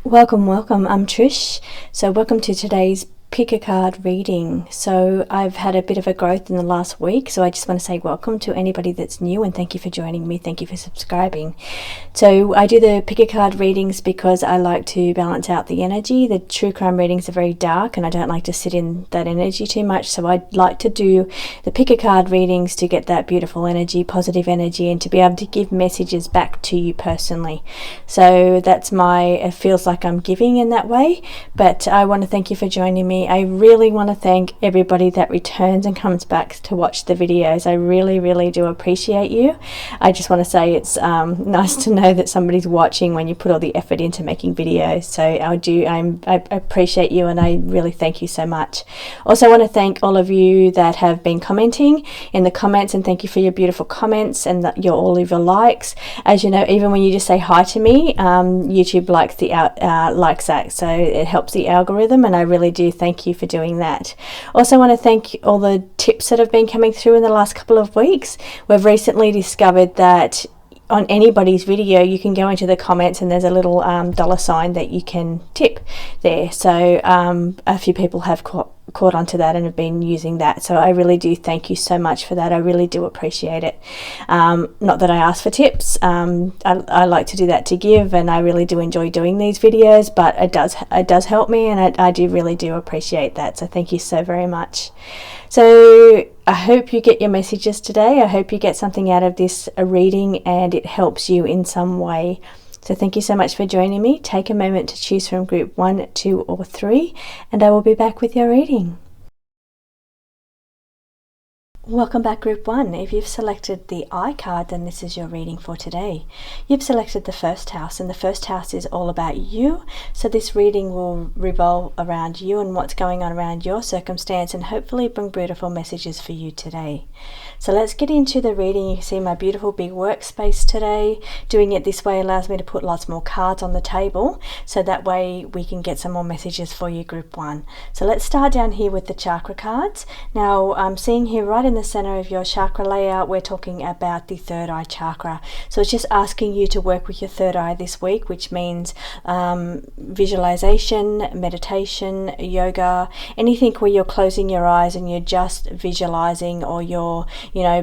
Welcome. I'm Trish. So welcome to today's pick a card reading. So I've had a bit of a growth in the last week, so I just want to say welcome to anybody that's new and thank you for joining me. Thank you for subscribing. So I do the pick a card readings because I like to balance out the energy. The true crime readings are very dark and I don't like to sit in that energy too much, so I'd like to do the pick a card readings to get that beautiful energy, positive energy, and to be able to give messages back to you personally. So that's it feels like I'm giving in that way, but I want to thank you for joining me. I really want to thank everybody that returns and comes back to watch the videos. I really do appreciate you. I just want to say it's nice to know that somebody's watching when you put all the effort into making videos. So I appreciate you and I really thank you so much. Also, I want to thank all of you that have been commenting in the comments, and thank you for your beautiful comments and all of your likes. As you know, even when you just say hi to me, YouTube likes that, so it helps the algorithm, and I really do thank you for doing that. Also, I want to thank all the tips that have been coming through in the last couple of weeks. We've recently discovered that on anybody's video you can go into the comments and there's a little $sign that you can tip there. So a few people have caught onto that and have been using that, so I really do thank you so much for that. I really do appreciate it. Not that I ask for tips. I like to do that to give, and I really do enjoy doing these videos, but it does help me, and I really do appreciate that, so thank you so very much. So I hope you get your messages today. I hope you get something out of this reading and it helps you in some way. So thank you so much for joining me. Take a moment to choose from group 1, 2 or 3, and I will be back with your reading. Welcome back, group 1. If you've selected the I card, then this is your reading for today. You've selected the first house, and the first house is all about you. So this reading will revolve around you and what's going on around your circumstance, and hopefully bring beautiful messages for you today. So let's get into the reading. You can see my beautiful big workspace today. Doing it this way allows me to put lots more cards on the table, so that way we can get some more messages for you, group 1. So let's start down here with the chakra cards. Now I'm seeing here right in the center of your chakra layout, we're talking about the third eye chakra. So it's just asking you to work with your third eye this week, which means visualization, meditation, yoga, anything where you're closing your eyes and you're just visualizing, or you're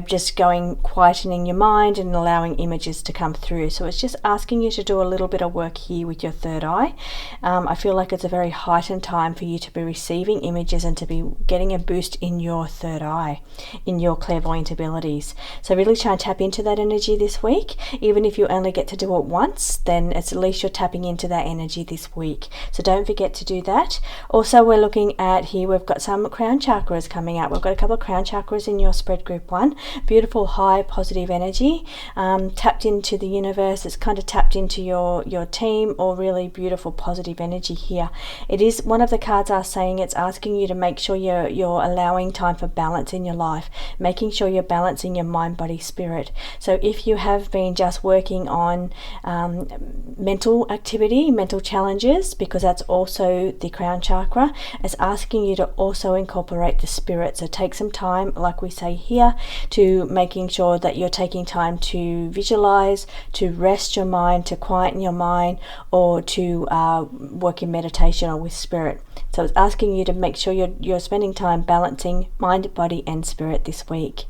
just quietening your mind and allowing images to come through. So it's just asking you to do a little bit of work here with your third eye. I feel like it's a very heightened time for you to be receiving images and to be getting a boost in your third eye, in your clairvoyant abilities. So really try and tap into that energy this week. Even if you only get to do it once, then it's at least you're tapping into that energy this week. So don't forget to do that. Also, we're looking at here, we've got some crown chakras coming out. We've got a couple of crown chakras in your spread, group 1. Beautiful, high, positive energy, tapped into the universe. It's kind of tapped into your team, or really beautiful, positive energy here. It is one of the cards are saying it's asking you to make sure you're allowing time for balance in your life, making sure you're balancing your mind, body, spirit. So if you have been just working on mental activity, mental challenges, because that's also the crown chakra, it's asking you to also incorporate the spirit. So take some time, like we say here, to making sure that you're taking time to visualize, to rest your mind, to quieten your mind, or to work in meditation or with spirit. So it's asking you to make sure you're spending time balancing mind, body and spirit this week.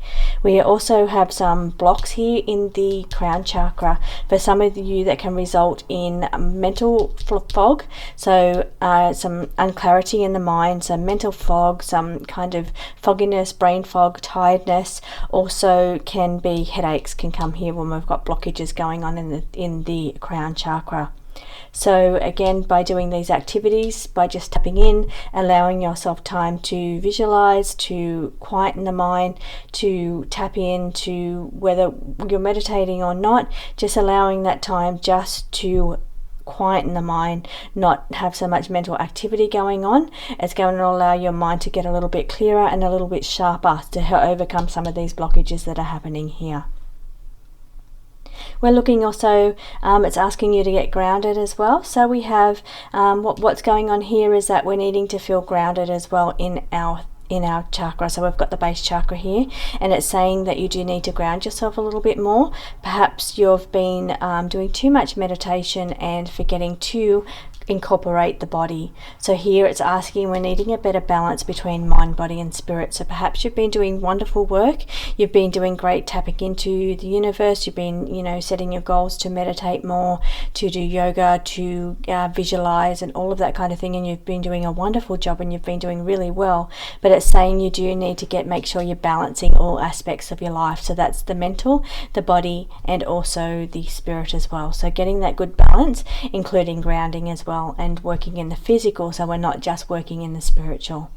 We also have some blocks here in the crown chakra for some of you that can result in mental fog, so some unclarity in the mind, some mental fog, some kind of fogginess, brain fog, tiredness. Also can be headaches, can come here when we've got blockages going on in the crown chakra. So again, by doing these activities, by just tapping in, allowing yourself time to visualize, to quieten the mind, to tap into whether you're meditating or not, just allowing that time just to quieten the mind, not have so much mental activity going on. It's going to allow your mind to get a little bit clearer and a little bit sharper to overcome some of these blockages that are happening here. We're looking also, it's asking you to get grounded as well. So we have what's going on here is that we're needing to feel grounded as well in our in our chakra. So we've got the base chakra here, and it's saying that you do need to ground yourself a little bit more. Perhaps you've been doing too much meditation and forgetting to incorporate the body. So here it's asking, we're needing a better balance between mind, body and spirit. So perhaps you've been doing wonderful work, you've been doing great tapping into the universe, you've been, you know, setting your goals to meditate more, to do yoga, to visualize and all of that kind of thing, and you've been doing a wonderful job and you've been doing really well. But it's saying you do need to make sure you're balancing all aspects of your life. So that's the mental, the body and also the spirit as well. So getting that good balance, including grounding as well, and working in the physical, so we're not just working in the spiritual.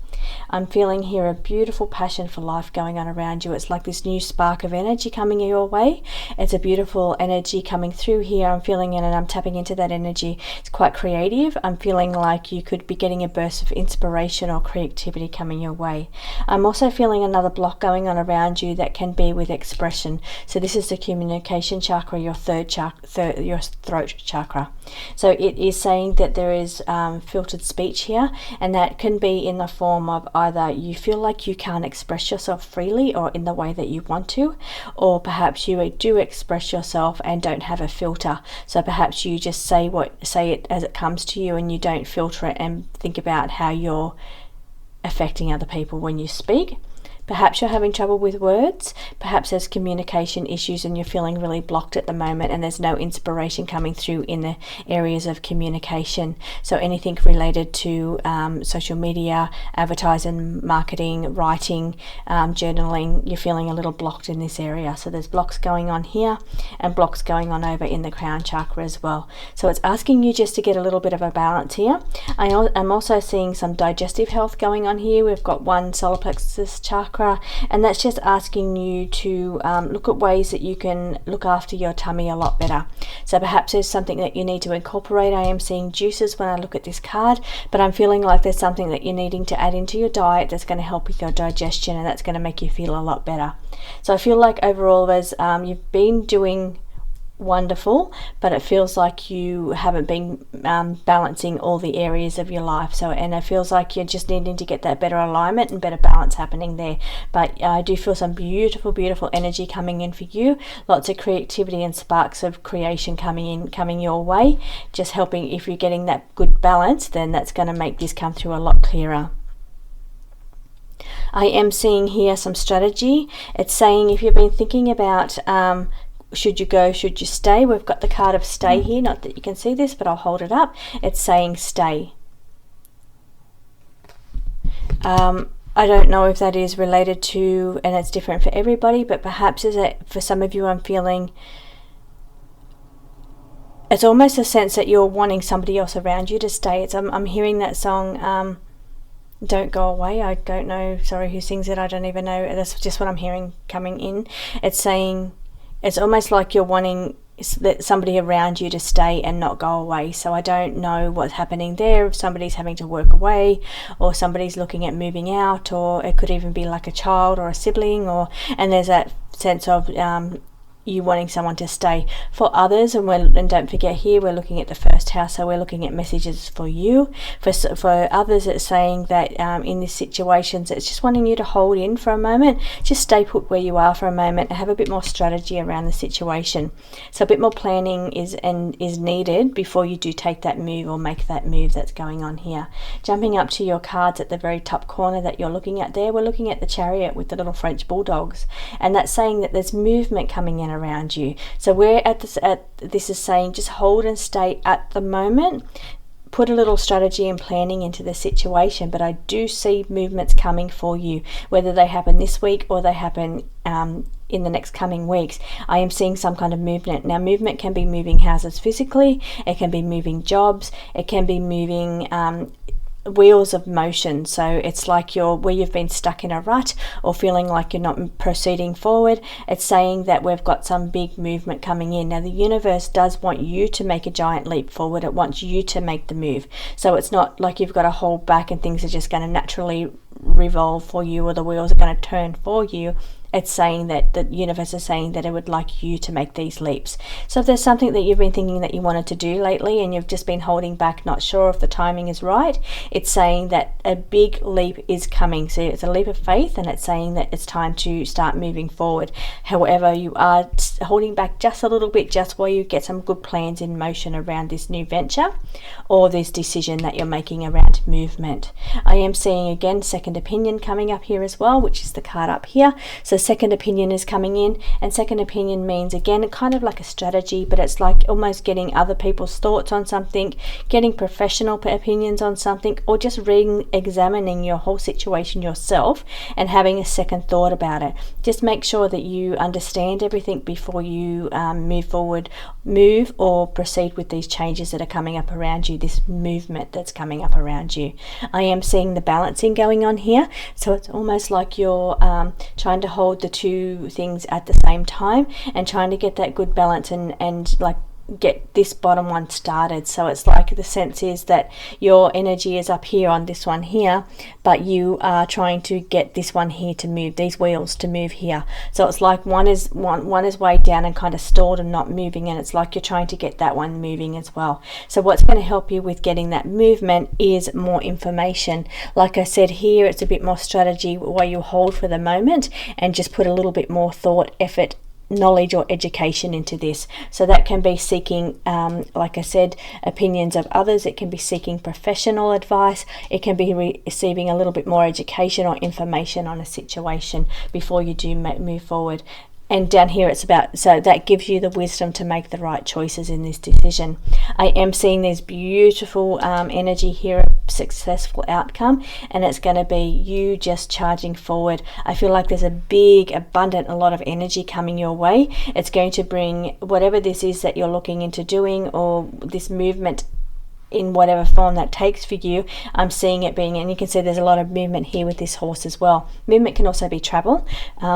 I'm feeling here a beautiful passion for life going on around you. It's like this new spark of energy coming your way. It's a beautiful energy coming through here. I'm feeling it and I'm tapping into that energy. It's quite creative. I'm feeling like you could be getting a burst of inspiration or creativity coming your way. I'm also feeling another block going on around you that can be with expression. So this is the communication chakra, your your throat chakra. So it is saying that there is filtered speech here, and that can be in the form of either you feel like you can't express yourself freely or in the way that you want to, or perhaps you do express yourself and don't have a filter. So perhaps you just say it as it comes to you and you don't filter it and think about how you're affecting other people when you speak. Perhaps you're having trouble with words. Perhaps there's communication issues and you're feeling really blocked at the moment and there's no inspiration coming through in the areas of communication. So anything related to social media, advertising, marketing, writing, journaling, you're feeling a little blocked in this area. So there's blocks going on here and blocks going on over in the crown chakra as well. So it's asking you just to get a little bit of a balance here. I'm also seeing some digestive health going on here. We've got one solar plexus chakra, and that's just asking you to look at ways that you can look after your tummy a lot better. So perhaps there's something that you need to incorporate. I am seeing juices when I look at this card, but I'm feeling like there's something that you're needing to add into your diet that's going to help with your digestion, and that's going to make you feel a lot better. So I feel like overall there's you've been doing wonderful, but it feels like you haven't been balancing all the areas of your life. So, and it feels like you're just needing to get that better alignment and better balance happening there. But I do feel some beautiful energy coming in for you. Lots of creativity and sparks of creation coming your way. Just helping, if you're getting that good balance, then that's going to make this come through a lot clearer. I am seeing here some strategy. It's saying if you've been thinking about should you go, should you stay? We've got the card of stay here, not that you can see this, but I'll hold it up. It's saying stay. I don't know if that is related to, and it's different for everybody, but perhaps is it for some of you, I'm feeling it's almost a sense that you're wanting somebody else around you to stay. I'm hearing that song, Don't Go Away. I don't know, sorry, who sings it. I don't even know. That's just what I'm hearing coming in. It's saying, it's almost like you're wanting somebody around you to stay and not go away. So I don't know what's happening there, if somebody's having to work away or somebody's looking at moving out, or it could even be like a child or a sibling, and there's that sense of you wanting someone to stay. For others, and don't forget here we're looking at the first house, so we're looking at messages for you. For others, it's saying that in these situations, it's just wanting you to hold in for a moment, just stay put where you are for a moment and have a bit more strategy around the situation. So a bit more planning is needed before you do take that move or make that move that's going on here. Jumping up to your cards at the very top corner that you're looking at there, we're looking at the Chariot with the little French bulldogs, and that's saying that there's movement coming in around you. So we're this is saying just hold and stay at the moment. Put a little strategy and planning into the situation, but I do see movements coming for you, whether they happen this week or they happen in the next coming weeks. I am seeing some kind of movement. Now, movement can be moving houses physically, it can be moving jobs, it can be moving wheels of motion. So it's like where you've been stuck in a rut or feeling like you're not proceeding forward. It's saying that we've got some big movement coming in. Now, the universe does want you to make a giant leap forward. It wants you to make the move. So it's not like you've got to hold back and things are just going to naturally revolve for you or the wheels are going to turn for you. it's saying that the universe is saying that it would like you to make these leaps. So if there's something that you've been thinking that you wanted to do lately and you've just been holding back, not sure if the timing is right, it's saying that a big leap is coming. So it's a leap of faith, and it's saying that it's time to start moving forward. However, you are holding back just a little bit, just while you get some good plans in motion around this new venture or this decision that you're making around movement. I am seeing again second opinion coming up here as well, which is the card up here. So second opinion is coming in, and second opinion means again kind of like a strategy, but it's like almost getting other people's thoughts on something, getting professional opinions on something, or just examining your whole situation yourself and having a second thought about it. Just make sure that you understand everything before you move or proceed with these changes that are coming up around you, this movement that's coming up around you. I am seeing the balancing going on here, so it's almost like you're trying to hold the two things at the same time and trying to get that good balance and like get this bottom one started. So it's like the sense is that your energy is up here on this one here, but you are trying to get this one here to move, these wheels to move here. So it's like one is way down and kind of stalled and not moving, and it's like you're trying to get that one moving as well. So what's going to help you with getting that movement is more information. Like I said here, it's a bit more strategy while you hold for the moment and just put a little bit more thought, effort, knowledge or education into this. So that can be seeking, like I said, opinions of others. It can be seeking professional advice. It can be receiving a little bit more education or information on a situation before you do move forward. And down here it's about, so that gives you the wisdom to make the right choices in this decision. I am seeing this beautiful energy here of successful outcome, and it's going to be you just charging forward. I feel like there's a big, abundant, a lot of energy coming your way. It's going to bring whatever this is that you're looking into doing, or this movement in whatever form that takes for you. I'm seeing it being, and you can see there's a lot of movement here with this horse as well. Movement can also be travel,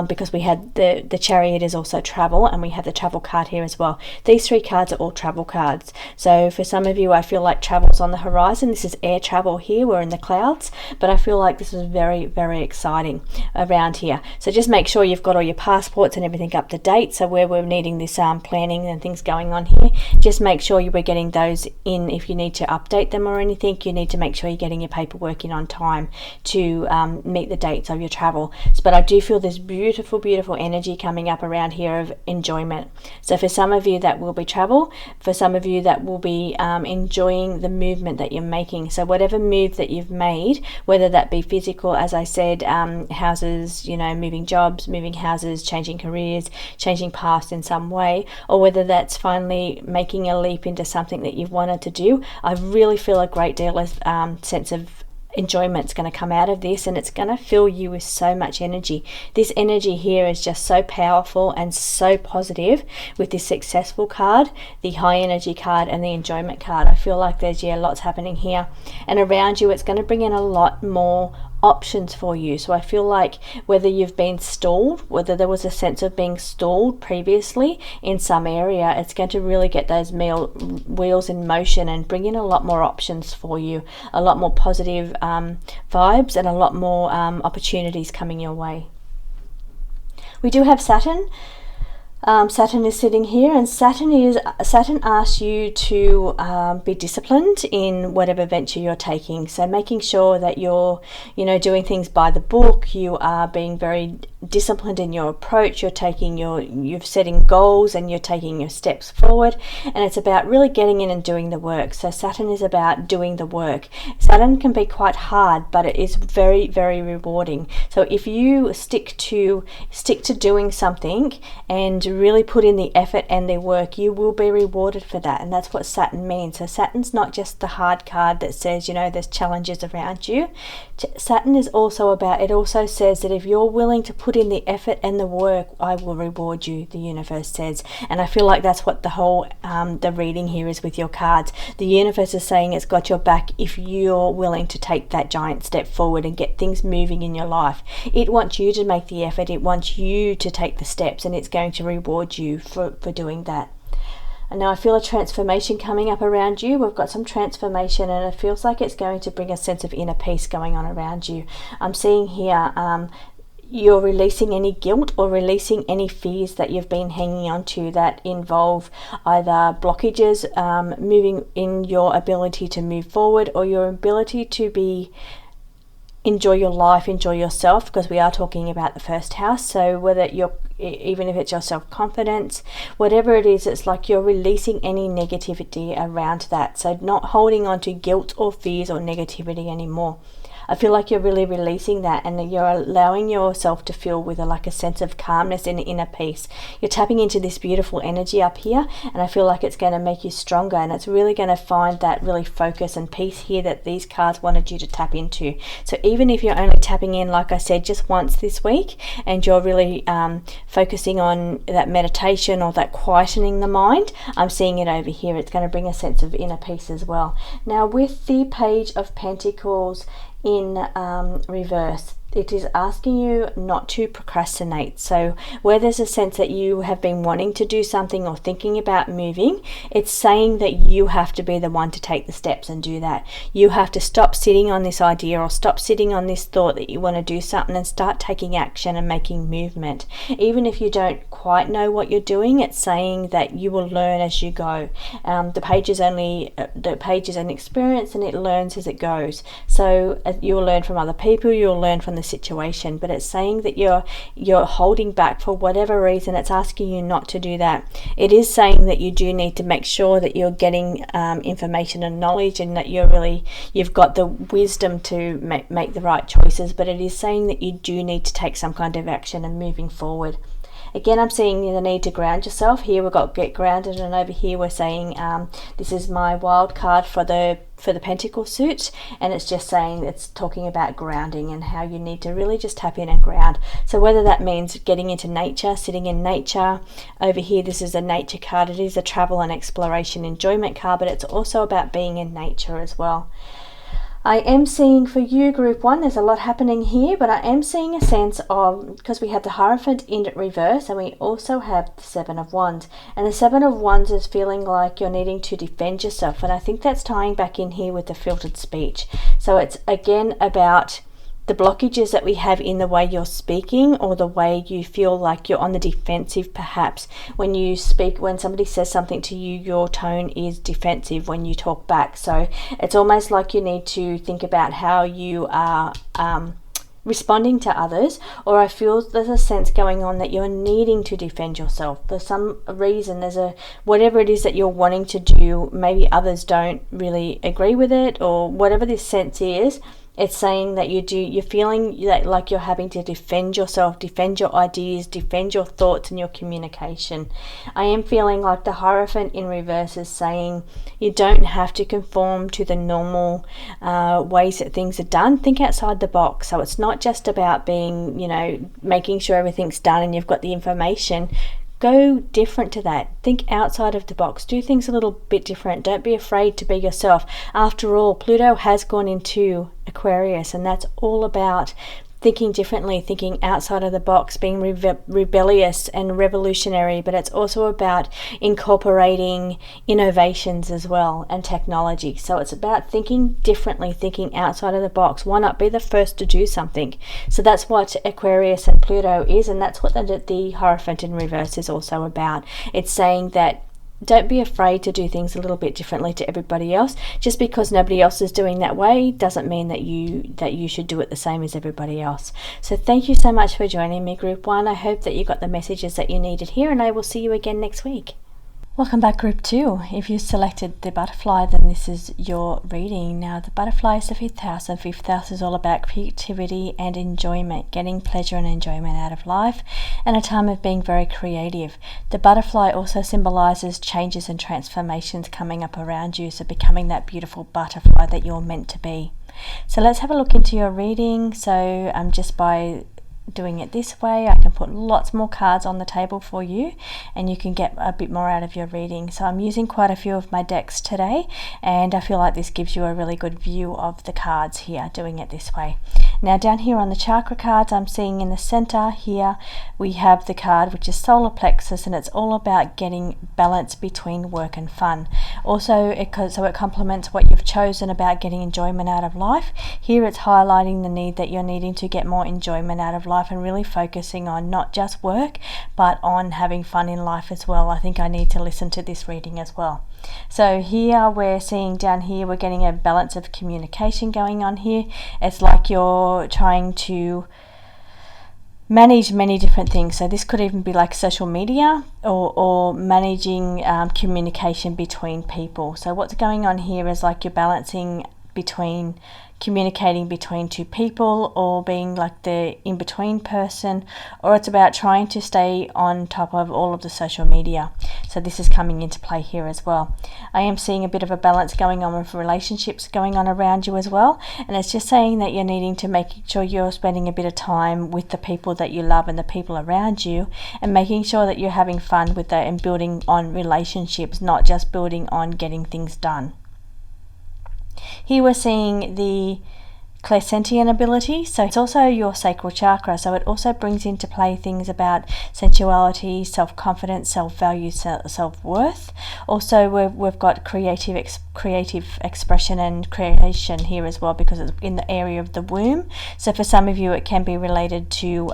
because we had the Chariot is also travel, and we have the travel card here as well. These three cards are all travel cards. So for some of you, I feel like travel's on the horizon. This is air travel here, we're in the clouds, but I feel like this is very, very exciting around here. So just make sure you've got all your passports and everything up to date. So where we're needing this planning and things going on here, just make sure you were getting those in. If you need to update them or anything, you need to make sure you're getting your paperwork in on time to meet the dates of your travel. But I do feel this beautiful, beautiful energy coming up around here of enjoyment. So for some of you that will be travel, for some of you that will be enjoying the movement that you're making. So whatever move that you've made, whether that be physical, as I said, houses, moving jobs, moving houses, changing careers, changing paths in some way, or whether that's finally making a leap into something that you've wanted to do, I really feel a great deal of sense of enjoyment's going to come out of this, and it's going to fill you with so much energy. This energy here is just so powerful and so positive with this successful card, the high energy card, and the enjoyment card. I feel like there's lots happening here, and around you it's going to bring in a lot more options for you. So I feel like whether you've been stalled, whether there was a sense of being stalled previously in some area, it's going to really get those wheels in motion and bring in a lot more options for you, a lot more positive vibes, and a lot more opportunities coming your way. We do have Saturn. Saturn is sitting here, and Saturn asks you to be disciplined in whatever venture you're taking. So making sure that you're doing things by the book, you are being very disciplined in your approach, you're setting goals and you're taking your steps forward, and it's about really getting in and doing the work. So Saturn is about doing the work. Saturn can be quite hard, but it is very, very rewarding. So if you stick to doing something and really put in the effort and the work, you will be rewarded for that. And that's what Saturn means. So Saturn's not just the hard card that says there's challenges around you. Saturn is also about, it also says that if you're willing to put in the effort and the work, I will reward you, the universe says. And I feel like that's what the whole the reading here is with your cards. The universe is saying it's got your back if you're willing to take that giant step forward and get things moving in your life. It wants you to make the effort, it wants you to take the steps, and it's going to reward you for doing that. And now I feel a transformation coming up around you. We've got some transformation, and it feels like it's going to bring a sense of inner peace going on around you. I'm seeing here you're releasing any guilt or releasing any fears that you've been hanging on to that involve either blockages, moving in your ability to move forward, or your ability to enjoy your life, enjoy yourself, because we are talking about the first house. So whether even if it's your self-confidence, whatever it is, it's like you're releasing any negativity around that. So not holding on to guilt or fears or negativity anymore. I feel like you're really releasing that, and you're allowing yourself to feel with a sense of calmness and inner peace. You're tapping into this beautiful energy up here, and I feel like it's going to make you stronger, and it's really going to find that really focus and peace here that these cards wanted you to tap into. So even if you're only tapping in, like I said, just once this week, and you're really focusing on that meditation or that quietening the mind, I'm seeing it over here. It's going to bring a sense of inner peace as well. Now with the Page of Pentacles in reverse, it is asking you not to procrastinate. So where there's a sense that you have been wanting to do something or thinking about moving, it's saying that you have to be the one to take the steps and do that. You have to stop sitting on this idea or stop sitting on this thought that you want to do something and start taking action and making movement. Even if you don't quite know what you're doing, it's saying that you will learn as you go. The page is an experience, and it learns as it goes. So you'll learn from other people, you'll learn from the situation, but it's saying that you're holding back for whatever reason. It's asking you not to do that. It is saying that you do need to make sure that you're getting information and knowledge, and that you've got the wisdom to make the right choices, but it is saying that you do need to take some kind of action and moving forward. Again, I'm seeing the need to ground yourself. Here we've got get grounded, and over here we're saying this is my wild card for the Pentacle suit, and it's just saying, it's talking about grounding and how you need to really just tap in and ground. So whether that means getting into nature, sitting in nature. Over here, this is a nature card. It is a travel and exploration enjoyment card, but it's also about being in nature as well. I am seeing for you, Group 1, there's a lot happening here, but I am seeing a sense of, because we have the Hierophant in reverse, and we also have the Seven of Wands. And the Seven of Wands is feeling like you're needing to defend yourself, and I think that's tying back in here with the filtered speech. So it's again about the blockages that we have in the way you're speaking, or the way you feel like you're on the defensive. Perhaps when you speak, when somebody says something to you, your tone is defensive when you talk back. So it's almost like you need to think about how you are responding to others, or I feel there's a sense going on that you're needing to defend yourself. There's some reason, whatever it is that you're wanting to do, maybe others don't really agree with it, or whatever this sense is. It's saying that you're feeling that like you're having to defend yourself, defend your ideas, defend your thoughts and your communication. I am feeling like the Hierophant in reverse is saying you don't have to conform to the normal ways that things are done. Think outside the box. So it's not just about being, making sure everything's done and you've got the information. Go different to that. Think outside of the box. Do things a little bit different. Don't be afraid to be yourself. After all, Pluto has gone into Aquarius, and that's all about thinking differently, thinking outside of the box, being rebellious and revolutionary, but it's also about incorporating innovations as well and technology. So it's about thinking differently, thinking outside of the box. Why not be the first to do something? So that's what Aquarius and Pluto is, and that's what the Hierophant in reverse is also about. It's saying that don't be afraid to do things a little bit differently to everybody else. Just because nobody else is doing that way doesn't mean that you should do it the same as everybody else. So thank you so much for joining me, Group 1. I hope that you got the messages that you needed here, and I will see you again next week. Welcome back, Group 2. If you selected the butterfly, then this is your reading. Now, the butterfly is the 5th house, and 5th house is all about creativity and enjoyment, getting pleasure and enjoyment out of life, and a time of being very creative. The butterfly also symbolizes changes and transformations coming up around you, so becoming that beautiful butterfly that you're meant to be. So let's have a look into your reading. So just by doing it this way, I can put lots more cards on the table for you, and you can get a bit more out of your reading. So I'm using quite a few of my decks today, and I feel like this gives you a really good view of the cards here, doing it this way. Now down here on the chakra cards, I'm seeing in the center here we have the card which is solar plexus, and it's all about getting balance between work and fun. Also, it complements what you've chosen about getting enjoyment out of life. Here it's highlighting the need that you're needing to get more enjoyment out of life and really focusing on not just work, but on having fun in life as well. I think I need to listen to this reading as well. So here we're seeing down here, we're getting a balance of communication going on here. It's like you're trying to manage many different things. So this could even be like social media or managing communication between people. So what's going on here is like you're balancing between communicating between two people or being like the in-between person, or it's about trying to stay on top of all of the social media. So this is coming into play here as well. I am seeing a bit of a balance going on with relationships going on around you as well, and it's just saying that you're needing to make sure you're spending a bit of time with the people that you love and the people around you, and making sure that you're having fun with that and building on relationships, not just building on getting things done. Here we're seeing the clairsentient ability, so it's also your sacral chakra, so it also brings into play things about sensuality, self-confidence, self-value, self-worth. Also we've got creative expression and creation here as well, because it's in the area of the womb. So for some of you it can be related to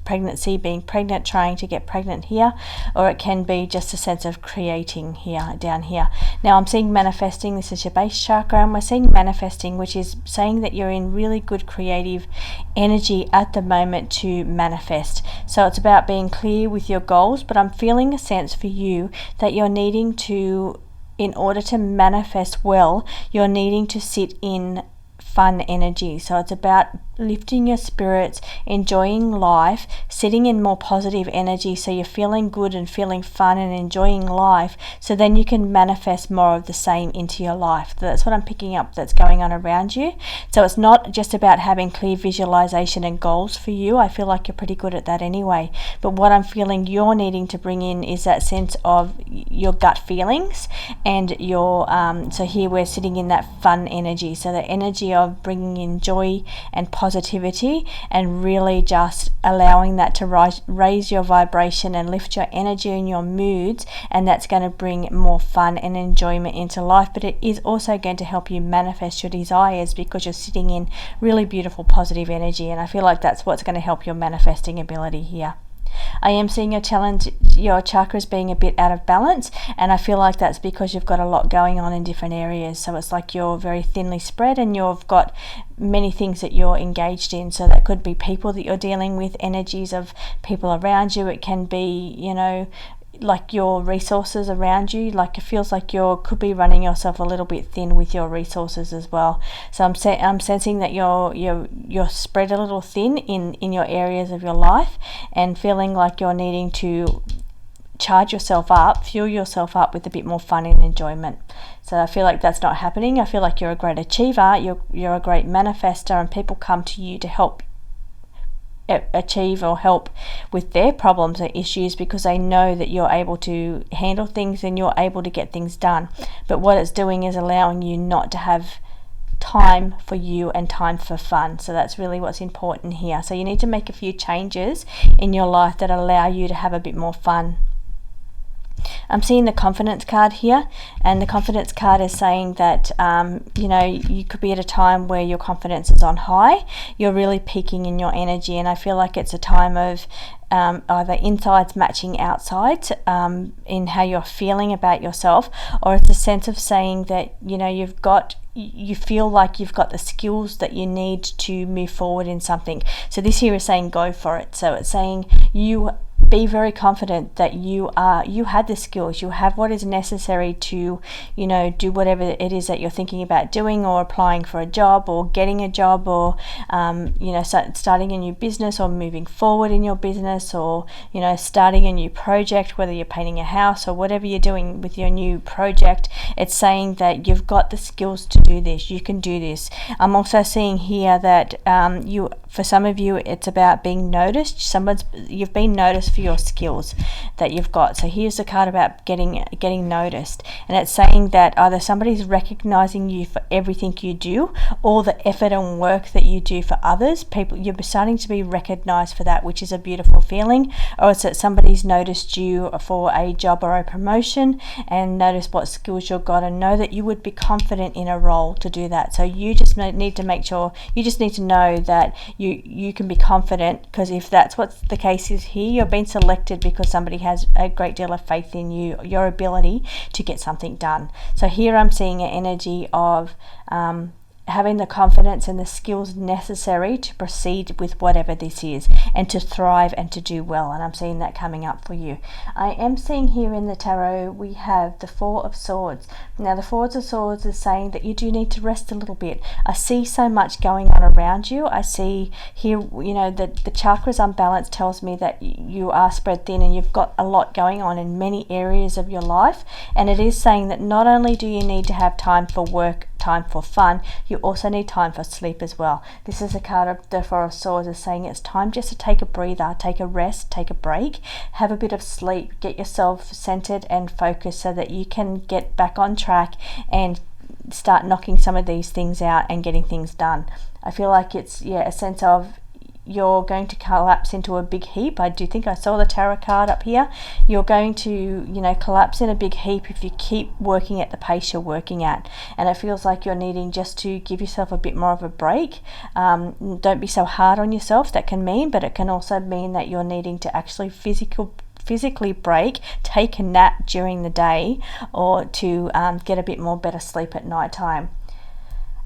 pregnancy, being pregnant, trying to get pregnant here, or it can be just a sense of creating here, down here. Now I'm seeing manifesting, this is your base chakra, and we're seeing manifesting, which is saying that you're in really good creative energy at the moment to manifest. So it's about being clear with your goals, but I'm feeling a sense for you that you're needing to, in order to manifest well, you're needing to sit in fun energy. So it's about lifting your spirits, enjoying life, sitting in more positive energy, so you're feeling good and feeling fun and enjoying life, so then you can manifest more of the same into your life. That's what I'm picking up that's going on around you. So it's not just about having clear visualization and goals for you. I feel like you're pretty good at that anyway, but what I'm feeling you're needing to bring in is that sense of your gut feelings and your so here we're sitting in that fun energy, so the energy of bringing in joy and positivity, and really just allowing that to raise your vibration and lift your energy and your moods, and that's going to bring more fun and enjoyment into life. But it is also going to help you manifest your desires, because you're sitting in really beautiful positive energy, and I feel like that's what's going to help your manifesting ability here. I am seeing your chakras being a bit out of balance, and I feel like that's because you've got a lot going on in different areas. So it's like you're very thinly spread and you've got many things that you're engaged in. So that could be people that you're dealing with, energies of people around you. It can be, you know, like your resources around you, like it feels like you could be running yourself a little bit thin with your resources as well. So I'm sensing that you're spread a little thin in your areas of your life, and feeling like you're needing to charge yourself up, fuel yourself up with a bit more fun and enjoyment. So I feel like that's not happening. I feel like you're a great achiever, you're a great manifester, and people come to you to help achieve or help with their problems or issues, because they know that you're able to handle things and you're able to get things done. But what it's doing is allowing you not to have time for you and time for fun. So that's really what's important here. So you need to make a few changes in your life that allow you to have a bit more fun. I'm seeing the confidence card here, and the confidence card is saying that you know, you could be at a time where your confidence is on high, you're really peaking in your energy, and I feel like it's a time of either insides matching outsides in how you're feeling about yourself, or it's a sense of saying that, you know, you feel like you've got the skills that you need to move forward in something. So this here is saying go for it. So it's saying you be very confident that you had the skills, you have what is necessary to, you know, do whatever it is that you're thinking about doing, or applying for a job, or getting a job, or you know, starting a new business, or moving forward in your business, or, you know, starting a new project, whether you're painting a house or whatever you're doing with your new project. It's saying that you've got the skills to do this, you can do this. I'm also seeing here that for some of you it's about being noticed. You've been noticed for your skills that you've got. So here's a card about getting noticed, and it's saying that either somebody's recognizing you for everything you do, or the effort and work that you do for others. People, you're starting to be recognized for that, which is a beautiful feeling. Or it's that somebody's noticed you for a job or a promotion and noticed what skills you've got, and know that you would be confident in a role to do that. So you just need to make sure, you just need to know that you can be confident, because if that's what the case is here, you're being selected because somebody has a great deal of faith in you, your ability to get something done. So here I'm seeing an energy of having the confidence and the skills necessary to proceed with whatever this is, and to thrive and to do well. And I'm seeing that coming up for you. I am seeing here in the tarot we have the Four of Swords. Now the Four of Swords is saying that you do need to rest a little bit. I see so much going on around you. I see here, that the chakras unbalance tells me that you are spread thin and you've got a lot going on in many areas of your life. And it is saying that not only do you need to have time for work, time for fun, you also need time for sleep as well. This is a card of the Four of Swords is saying it's time just to take a breather, take a rest, take a break, have a bit of sleep, get yourself centered and focused so that you can get back on track and start knocking some of these things out and getting things done. I feel like it's a sense of you're going to collapse into a big heap. I do think I saw the tarot card up here. You're going to, collapse in a big heap if you keep working at the pace you're working at. And it feels like you're needing just to give yourself a bit more of a break. Don't be so hard on yourself. That can mean, but it can also mean that you're needing to actually physically break, take a nap during the day, or to get a bit more better sleep at night time.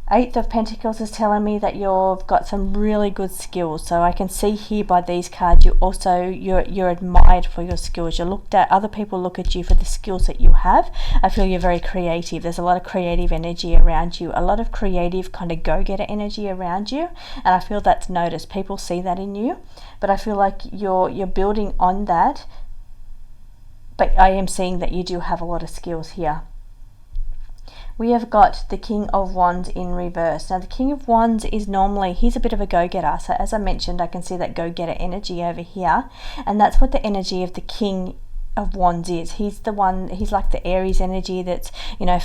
Eight of Pentacles is telling me that you've got some really good skills. So I can see here by these cards, you're admired for your skills. You're looked at, other people look at you for the skills that you have. I feel you're very creative. There's a lot of creative energy around you, a lot of creative kind of go-getter energy around you, and I feel that's noticed. People see that in you, but I feel like you're building on that. But I am seeing that you do have a lot of skills here. We have got the King of Wands in reverse. Now the King of Wands is normally, he's a bit of a go-getter. So as I mentioned, I can see that go-getter energy over here. And that's what the energy of the King of Wands is. He's the one, he's like the Aries energy that's,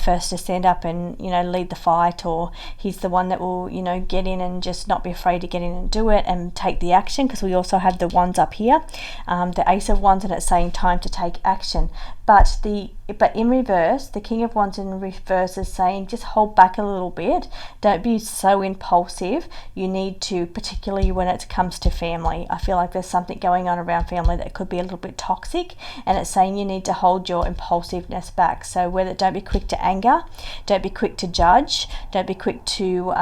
first to stand up and, lead the fight, or he's the one that will, get in and just not be afraid to get in and do it and take the action, because we also have the Wands up here, the Ace of Wands, and it's saying time to take action. But in reverse, the King of Wands in reverse is saying just hold back a little bit. Don't be so impulsive. You need to, particularly when it comes to family. I feel like there's something going on around family that could be a little bit toxic, and it's saying you need to hold your impulsiveness back. So don't be quick to anger, don't be quick to judge, don't be quick to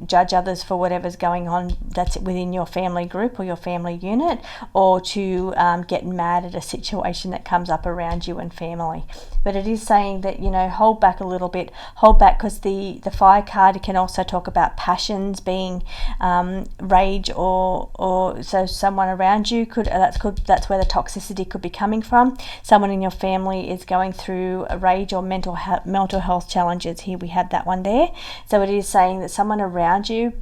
judge others for whatever's going on that's within your family group or your family unit, or to get mad at a situation that comes up around you and family. But it is saying that, hold back a little bit, hold back, because the fire card can also talk about passions being rage, or so someone around you that's where the toxicity could be coming from. Someone in your family is going through a rage or mental health challenges. Here we have that one there. So it is saying that someone around you,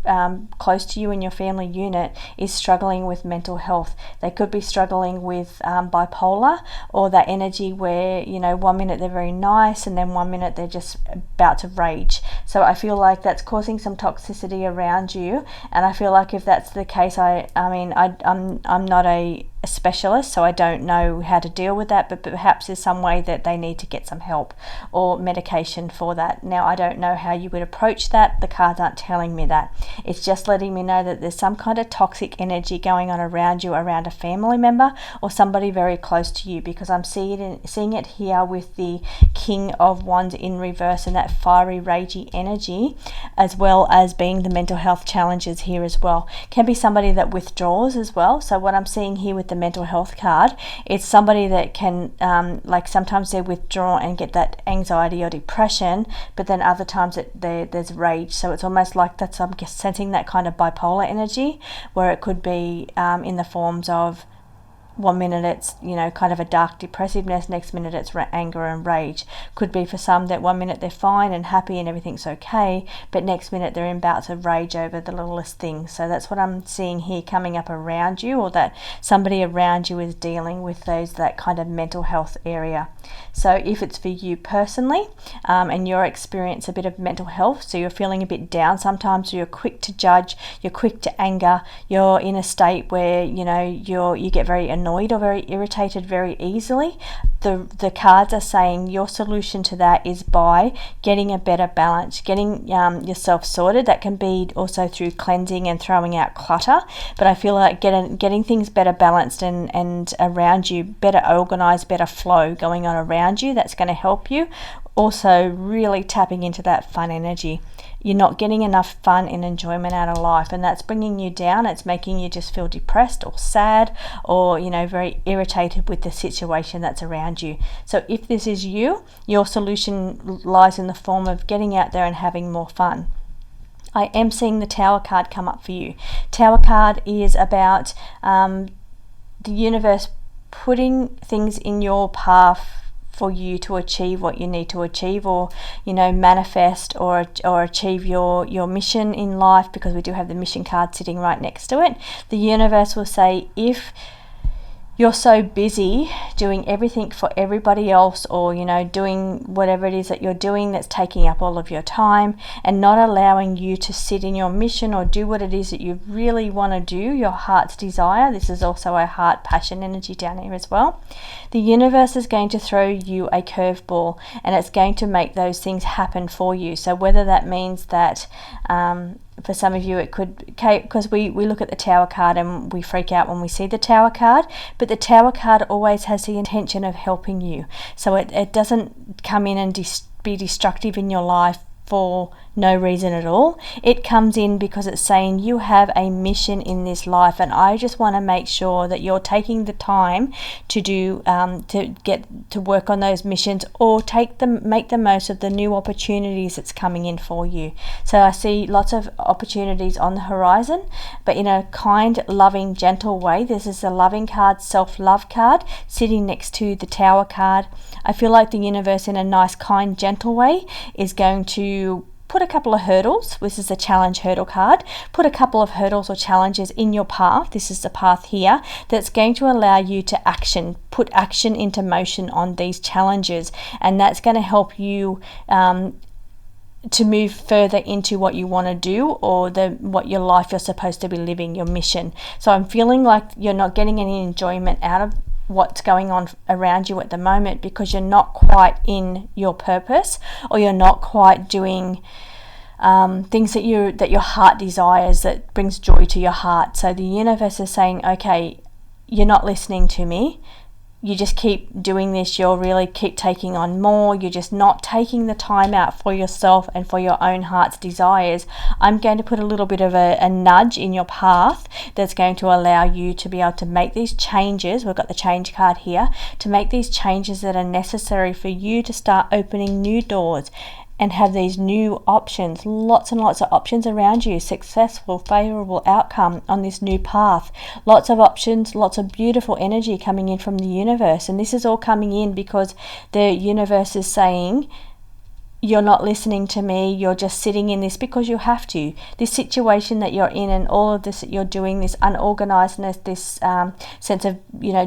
close to you in your family unit, is struggling with mental health. They could be struggling with bipolar, or that energy where 1 minute they're very nice and then 1 minute they're just about to rage. So I feel like that's causing some toxicity around you, and I feel like if that's the case, I'm not a specialist, so I don't know how to deal with that, but perhaps there's some way that they need to get some help or medication for that. Now I don't know how you would approach that. The cards aren't telling me that. It's just letting me know that there's some kind of toxic energy going on around you, around a family member or somebody very close to you, because I'm seeing it here with the King of Wands in reverse and that fiery ragey energy, as well as being the mental health challenges here as well. Can be somebody that withdraws as well. So what I'm seeing here with the mental health card, it's somebody that can like sometimes they withdraw and get that anxiety or depression, but then other times there's rage. So it's almost like that's, I'm sensing that kind of bipolar energy, where it could be in the forms of one minute it's, you know, kind of a dark depressiveness, next minute it's anger and rage. Could be for some that one minute they're fine and happy and everything's okay, but next minute they're in bouts of rage over the littlest things. So that's what I'm seeing here coming up around you, or that somebody around you is dealing with that kind of mental health area. So if it's for you personally, and your experience a bit of mental health, so you're feeling a bit down sometimes, so you're quick to judge, you're quick to anger, you're in a state where, you know, you get very annoyed or very irritated very easily, the cards are saying your solution to that is by getting a better balance, getting yourself sorted. That can be also through cleansing and throwing out clutter, but I feel like getting things better balanced and around you, better organized, better flow going on around you, that's going to help you. Also really tapping into that fun energy. You're not getting enough fun and enjoyment out of life, and that's bringing you down. It's making you just feel depressed or sad, or, you know, very irritated with the situation that's around you. So if this is you, your solution lies in the form of getting out there and having more fun. I am seeing the Tower card come up for you. Tower card is about the universe putting things in your path for you to achieve what you need to achieve, or, you know, manifest or achieve your mission in life, because we do have the mission card sitting right next to it. The universe will say, if you're so busy doing everything for everybody else, or, you know, doing whatever it is that you're doing that's taking up all of your time and not allowing you to sit in your mission or do what it is that you really want to do, your heart's desire. This is also a heart passion energy down here as well. The universe is going to throw you a curveball, and it's going to make those things happen for you. So whether that means that for some of you it could, because we look at the Tower card and we freak out when we see the Tower card, but the Tower card always has the intention of helping you. So it doesn't come in and be destructive in your life for no reason at all. It comes in because it's saying you have a mission in this life, and I just want to make sure that you're taking the time to do to get to work on those missions, or make the most of the new opportunities that's coming in for you. So I see lots of opportunities on the horizon, but in a kind, loving, gentle way. This is the loving card, self-love card, sitting next to the Tower card. I feel like the universe, in a nice, kind, gentle way, is going to put a couple of hurdles. This is a challenge hurdle card. Put a couple of hurdles or challenges in your path. This is the path here that's going to allow you to put action into motion on these challenges, and that's going to help you to move further into what you want to do, or what your life you're supposed to be living, your mission. So I'm feeling like you're not getting any enjoyment out of what's going on around you at the moment, because you're not quite in your purpose, or you're not quite doing things that your heart desires, that brings joy to your heart. So the universe is saying, okay, you're not listening to me. You just keep doing this, you'll really keep taking on more, you're just not taking the time out for yourself and for your own heart's desires. I'm going to put a little bit of a nudge in your path that's going to allow you to be able to make these changes. We've got the change card here, to make these changes that are necessary for you to start opening new doors and have these new options, lots and lots of options around you, successful, favorable outcome on this new path. Lots of options, lots of beautiful energy coming in from the universe. And this is all coming in because the universe is saying, you're not listening to me, you're just sitting in this because you have to. This situation that you're in, and all of this that you're doing, this unorganizedness, this sense of,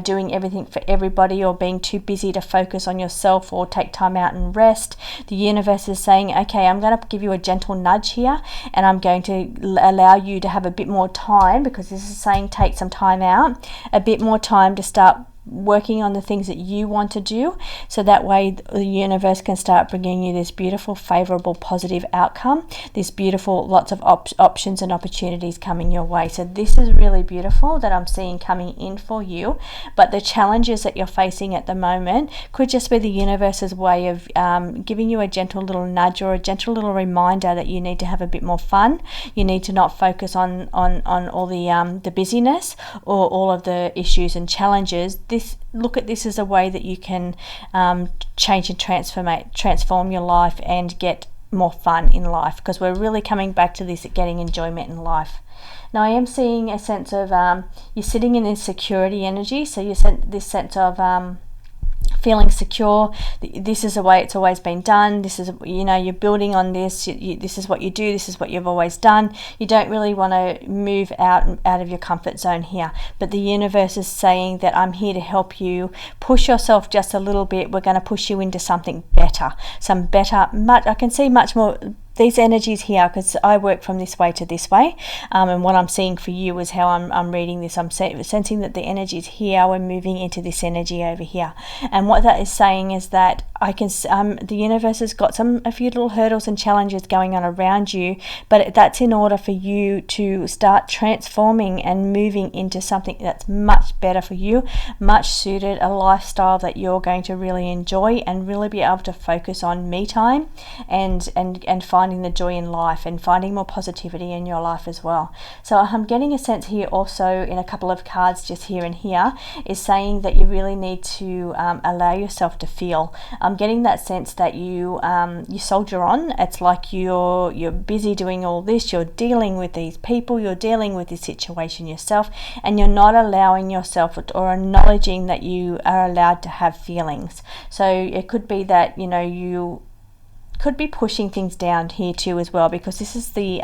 doing everything for everybody, or being too busy to focus on yourself or take time out and rest. The universe is saying, okay, I'm going to give you a gentle nudge here, and I'm going to allow you to have a bit more time, because this is saying take some time out, a bit more time to start working on the things that you want to do, so that way the universe can start bringing you this beautiful, favorable, positive outcome, this beautiful, lots of options and opportunities coming your way. So this is really beautiful that I'm seeing coming in for you. But the challenges that you're facing at the moment could just be the universe's way of giving you a gentle little nudge, or a gentle little reminder that you need to have a bit more fun. You need to not focus on all the busyness or all of the issues and challenges. Look at this as a way that you can change and transform your life and get more fun in life, because we're really coming back to this getting enjoyment in life. Now I am seeing a sense of you're sitting in this security energy, so you sent this sense of feeling secure. This is the way it's always been done. This is, you know, you're building on this. This is what you do. This is what you've always done. You don't really want to move out of your comfort zone here. But the universe is saying that I'm here to help you push yourself just a little bit. We're going to push you into something better. I can see much more these energies here, because I work from this way to this way, and what I'm seeing for you is how I'm reading this. I'm sensing that the energy is here, we're moving into this energy over here, and what that is saying is that the universe has got a few little hurdles and challenges going on around you, but that's in order for you to start transforming and moving into something that's much better for you, much suited, a lifestyle that you're going to really enjoy and really be able to focus on me time and finding the joy in life and finding more positivity in your life as well. So I'm getting a sense here also in a couple of cards just here and here is saying that you really need to allow yourself to feel. I'm getting that sense that you soldier on. It's like you're busy doing all this, you're dealing with these people, you're dealing with this situation yourself, and you're not allowing yourself or acknowledging that you are allowed to have feelings. So it could be that, you know, you could be pushing things down here too as well, because this is the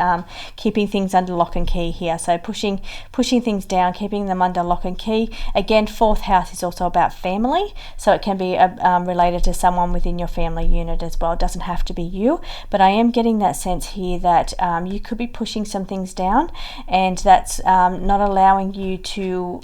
keeping things under lock and key here. So pushing things down, keeping them under lock and key. Again, fourth house is also about family, so it can be related to someone within your family unit as well. It doesn't have to be you, but I am getting that sense here that you could be pushing some things down, and that's not allowing you to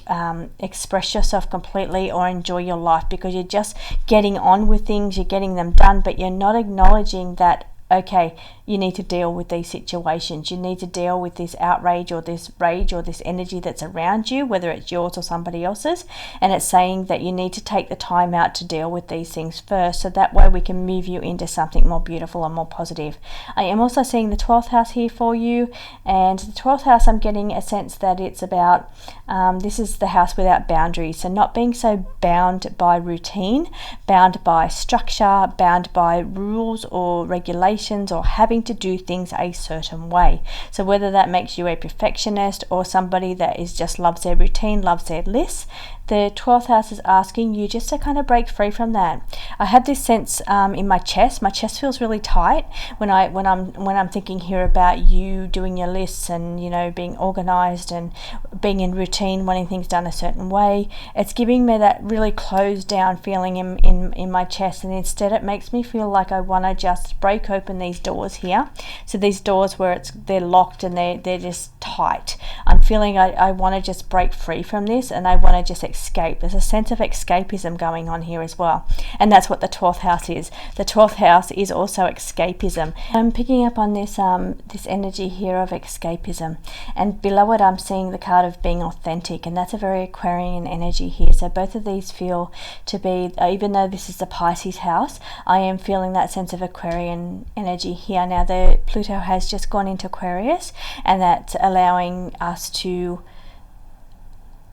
express yourself completely or enjoy your life, because you're just getting on with things, you're getting them done, but you're not acknowledging that, okay, you need to deal with these situations. You need to deal with this outrage or this rage or this energy that's around you, whether it's yours or somebody else's. And it's saying that you need to take the time out to deal with these things first, so that way we can move you into something more beautiful and more positive. I am also seeing the 12th house here for you. And the 12th house, I'm getting a sense that it's about, this is the house without boundaries. So not being so bound by routine, bound by structure, bound by rules or regulations, or having to do things a certain way. So whether that makes you a perfectionist or somebody that just loves their routine, loves their list, the 12th house is asking you just to kind of break free from that. I have this sense in my chest. My chest feels really tight when I'm thinking here about you doing your lists and, you know, being organized and being in routine, wanting things done a certain way. It's giving me that really closed down feeling in my chest, and instead it makes me feel like I want to just break open these doors here. So these doors where they're locked and they're just tight. I'm feeling I want to just break free from this, and I want to just escape. There's a sense of escapism going on here as well, and that's what the 12th house is. The 12th house is also escapism. I'm picking up on this this energy here of escapism, and below it I'm seeing the card of being authentic, and that's a very Aquarian energy here. So both of these feel to be, even though this is the Pisces house, I am feeling that sense of Aquarian energy here. Now the Pluto has just gone into Aquarius, and that's allowing us to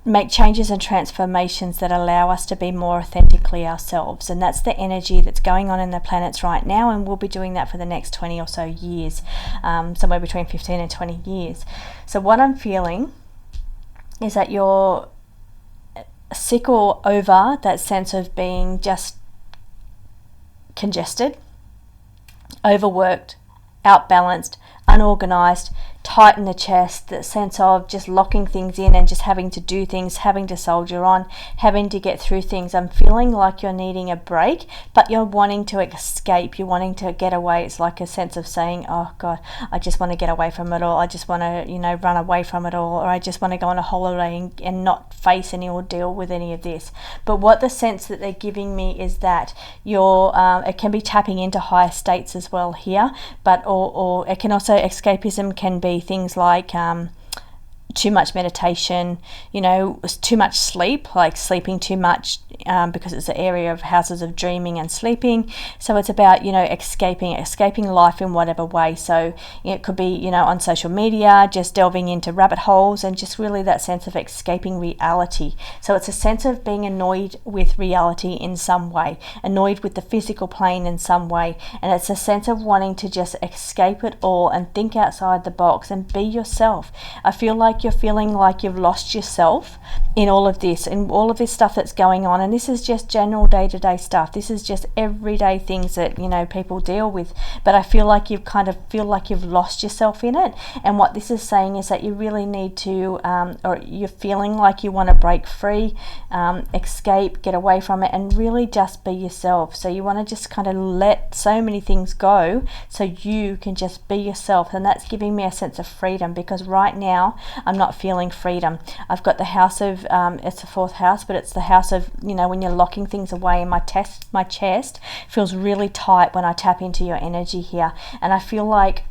make changes and transformations that allow us to be more authentically ourselves, and that's the energy that's going on in the planets right now, and we'll be doing that for the next 20 or so years, somewhere between 15 and 20 years. So what I'm feeling is that you're sick or over that sense of being just congested, overworked, outbalanced, unorganized, tight in the chest, that sense of just locking things in and just having to do things, having to soldier on, having to get through things. I'm feeling like you're needing a break, but you're wanting to escape, you're wanting to get away. It's like a sense of saying, oh God, I just want to get away from it all. I just want to, you know, run away from it all, or I just want to go on a holiday and not face any or deal with any of this. But what the sense that they're giving me is that you're, it can be tapping into higher states as well here, but or it can also, escapism can be things like too much meditation, you know, too much sleep, like sleeping too much because it's an area of houses of dreaming and sleeping. So it's about, you know, escaping life in whatever way. So it could be, you know, on social media, just delving into rabbit holes, and just really that sense of escaping reality. So it's a sense of being annoyed with reality in some way, annoyed with the physical plane in some way, and it's a sense of wanting to just escape it all and think outside the box and be yourself. I feel like you're feeling like you've lost yourself in all of this, and all of this stuff that's going on. And this is just general day-to-day stuff. This is just everyday things that, you know, people deal with. But I feel like you kind of feel like you've lost yourself in it. And what this is saying is that you really need to, or you're feeling like you want to break free, escape, get away from it, and really just be yourself. So you want to just kind of let so many things go so you can just be yourself. And that's giving me a sense of freedom, because right now I'm not feeling freedom. I've got the house of, it's the fourth house, but it's the house of, you know, when you're locking things away. And my chest feels really tight when I tap into your energy here. And I feel like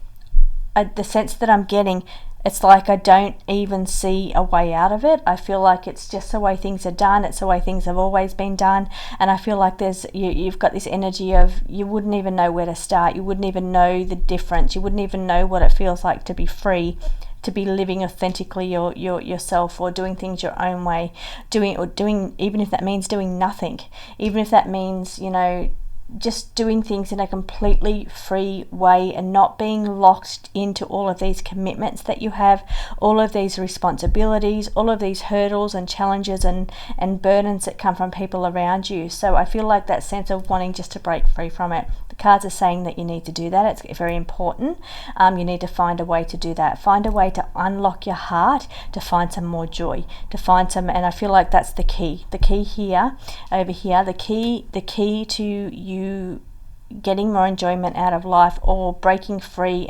the sense that I'm getting, it's like I don't even see a way out of it. I feel like it's just the way things are done. It's the way things have always been done. And I feel like you've got this energy of you wouldn't even know where to start. You wouldn't even know the difference. You wouldn't even know what it feels like to be free, to be living authentically yourself, or doing things your own way, doing even if that means doing nothing, even if that means, you know, just doing things in a completely free way and not being locked into all of these commitments that you have, all of these responsibilities, all of these hurdles and challenges and burdens that come from people around you. So I feel like that sense of wanting just to break free from it. The cards are saying that you need to do that. It's very important. You need to find a way to do that. Find a way to unlock your heart, to find some more joy, to find some, and I feel like that's the key. The key here, over here, the key to you getting more enjoyment out of life, or breaking free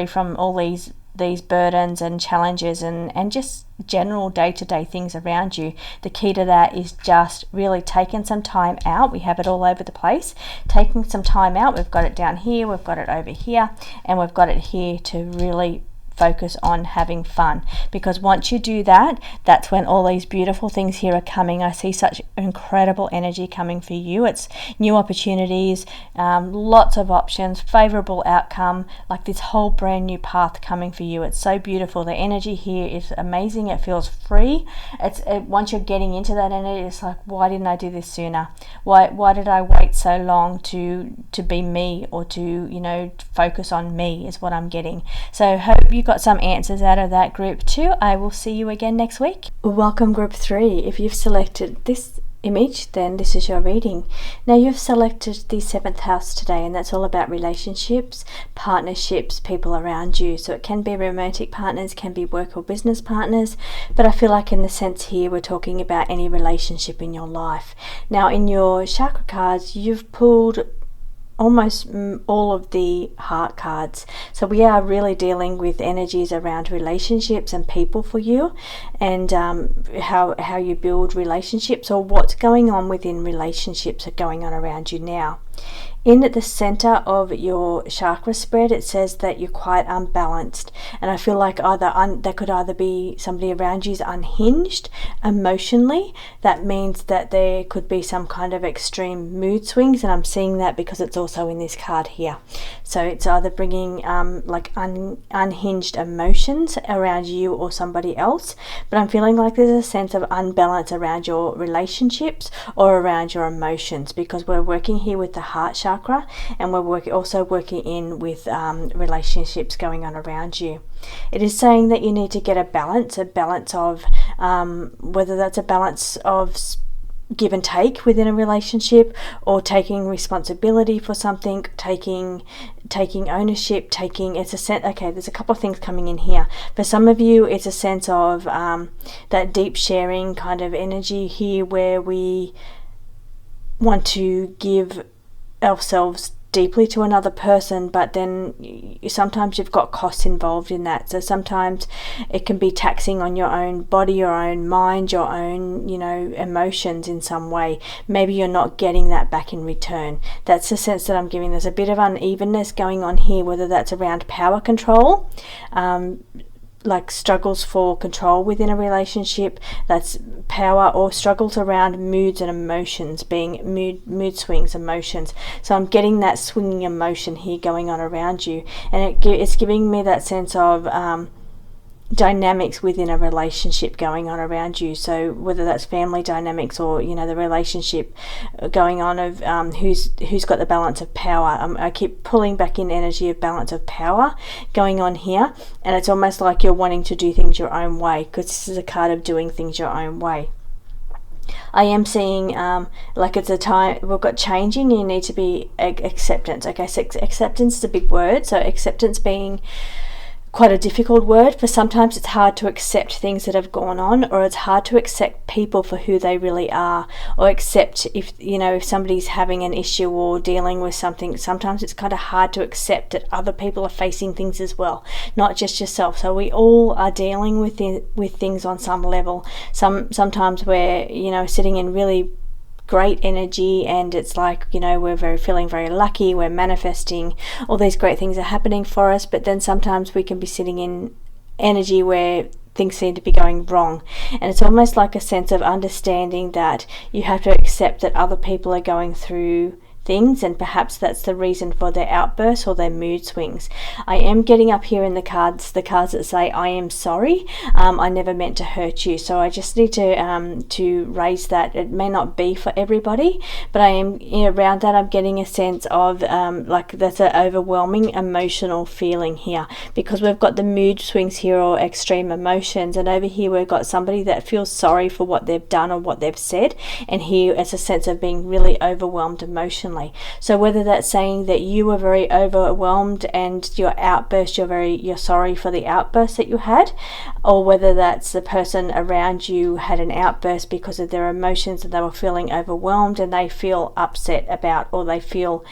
from all these burdens and challenges and just general day-to-day things around you. The key to that is just really taking some time out. We have it all over the place. Taking some time out. We've got it down here, we've got it over here, and we've got it here to really focus on having fun, because once you do that, that's when all these beautiful things here are coming. I see such incredible energy coming for you. It's new opportunities, lots of options, favorable outcome, like this whole brand new path coming for you. It's so beautiful. The energy here is amazing. It feels free. Once you're getting into that energy, it's like, why didn't I do this sooner? Why did I wait so long to be me, or to, you know, focus on me, is what I'm getting. So hope you got some answers out of that group 2. I will see you again next week. Welcome group 3. If you've selected this image, then this is your reading. Now you've selected the 7th house today, and that's all about relationships, partnerships, people around you. So it can be romantic partners, can be work or business partners, but I feel like in the sense here we're talking about any relationship in your life. Now in your chakra cards, you've pulled almost all of the heart cards, so we are really dealing with energies around relationships and people for you, and how you build relationships, or what's going on within relationships are going on around you now. In the center of your chakra spread, it says that you're quite unbalanced, and I feel like that could either be somebody around you is unhinged emotionally. That means that there could be some kind of extreme mood swings, and I'm seeing that because it's also in this card here. So it's either bringing unhinged emotions around you or somebody else, but I'm feeling like there's a sense of unbalance around your relationships or around your emotions, because we're working here with the heart chakra, and we're also working in with relationships going on around you. It is saying that you need to get a balance of whether that's a balance of give and take within a relationship, or taking responsibility for something, taking ownership, okay, there's a couple of things coming in here. For some of you, it's a sense of that deep sharing kind of energy here, where we want to give ourselves deeply to another person, but then sometimes you've got costs involved in that. So sometimes it can be taxing on your own body, your own mind, your own, you know, emotions in some way. Maybe you're not getting that back in return. That's the sense that I'm giving. There's a bit of unevenness going on here, whether that's around power control, like struggles for control within a relationship, that's power, or struggles around moods and emotions, being mood swings, emotions. So I'm getting that swinging emotion here going on around you, and it's giving me that sense of dynamics within a relationship going on around you. So whether that's family dynamics, or the relationship going on of who's got the balance of power. I keep pulling back in energy of balance of power going on here, and it's almost like you're wanting to do things your own way, because this is a card of doing things your own way. I am seeing like it's a time we've got changing. You need to be acceptance. Okay, so acceptance is a big word. So acceptance being quite a difficult word, for sometimes it's hard to accept things that have gone on, or it's hard to accept people for who they really are, or accept if somebody's having an issue or dealing with something. Sometimes it's kind of hard to accept that other people are facing things as well, not just yourself. So we all are dealing with things on some level. Sometimes we're sitting in really great energy, and it's like we're feeling very lucky, we're manifesting, all these great things are happening for us. But then sometimes we can be sitting in energy where things seem to be going wrong, and it's almost like a sense of understanding that you have to accept that other people are going through things, and perhaps that's the reason for their outbursts or their mood swings. I am getting up here in the cards that say I am sorry, I never meant to hurt you. So I just need to raise that. It may not be for everybody, but I am around that. I'm getting a sense of like that's an overwhelming emotional feeling here, because we've got the mood swings here, or extreme emotions, and over here we've got somebody that feels sorry for what they've done or what they've said, and here it's a sense of being really overwhelmed emotionally. So whether that's saying that you were very overwhelmed and your outburst, you're sorry for the outburst that you had, or whether that's the person around you had an outburst because of their emotions and they were feeling overwhelmed and they feel upset about, or they feel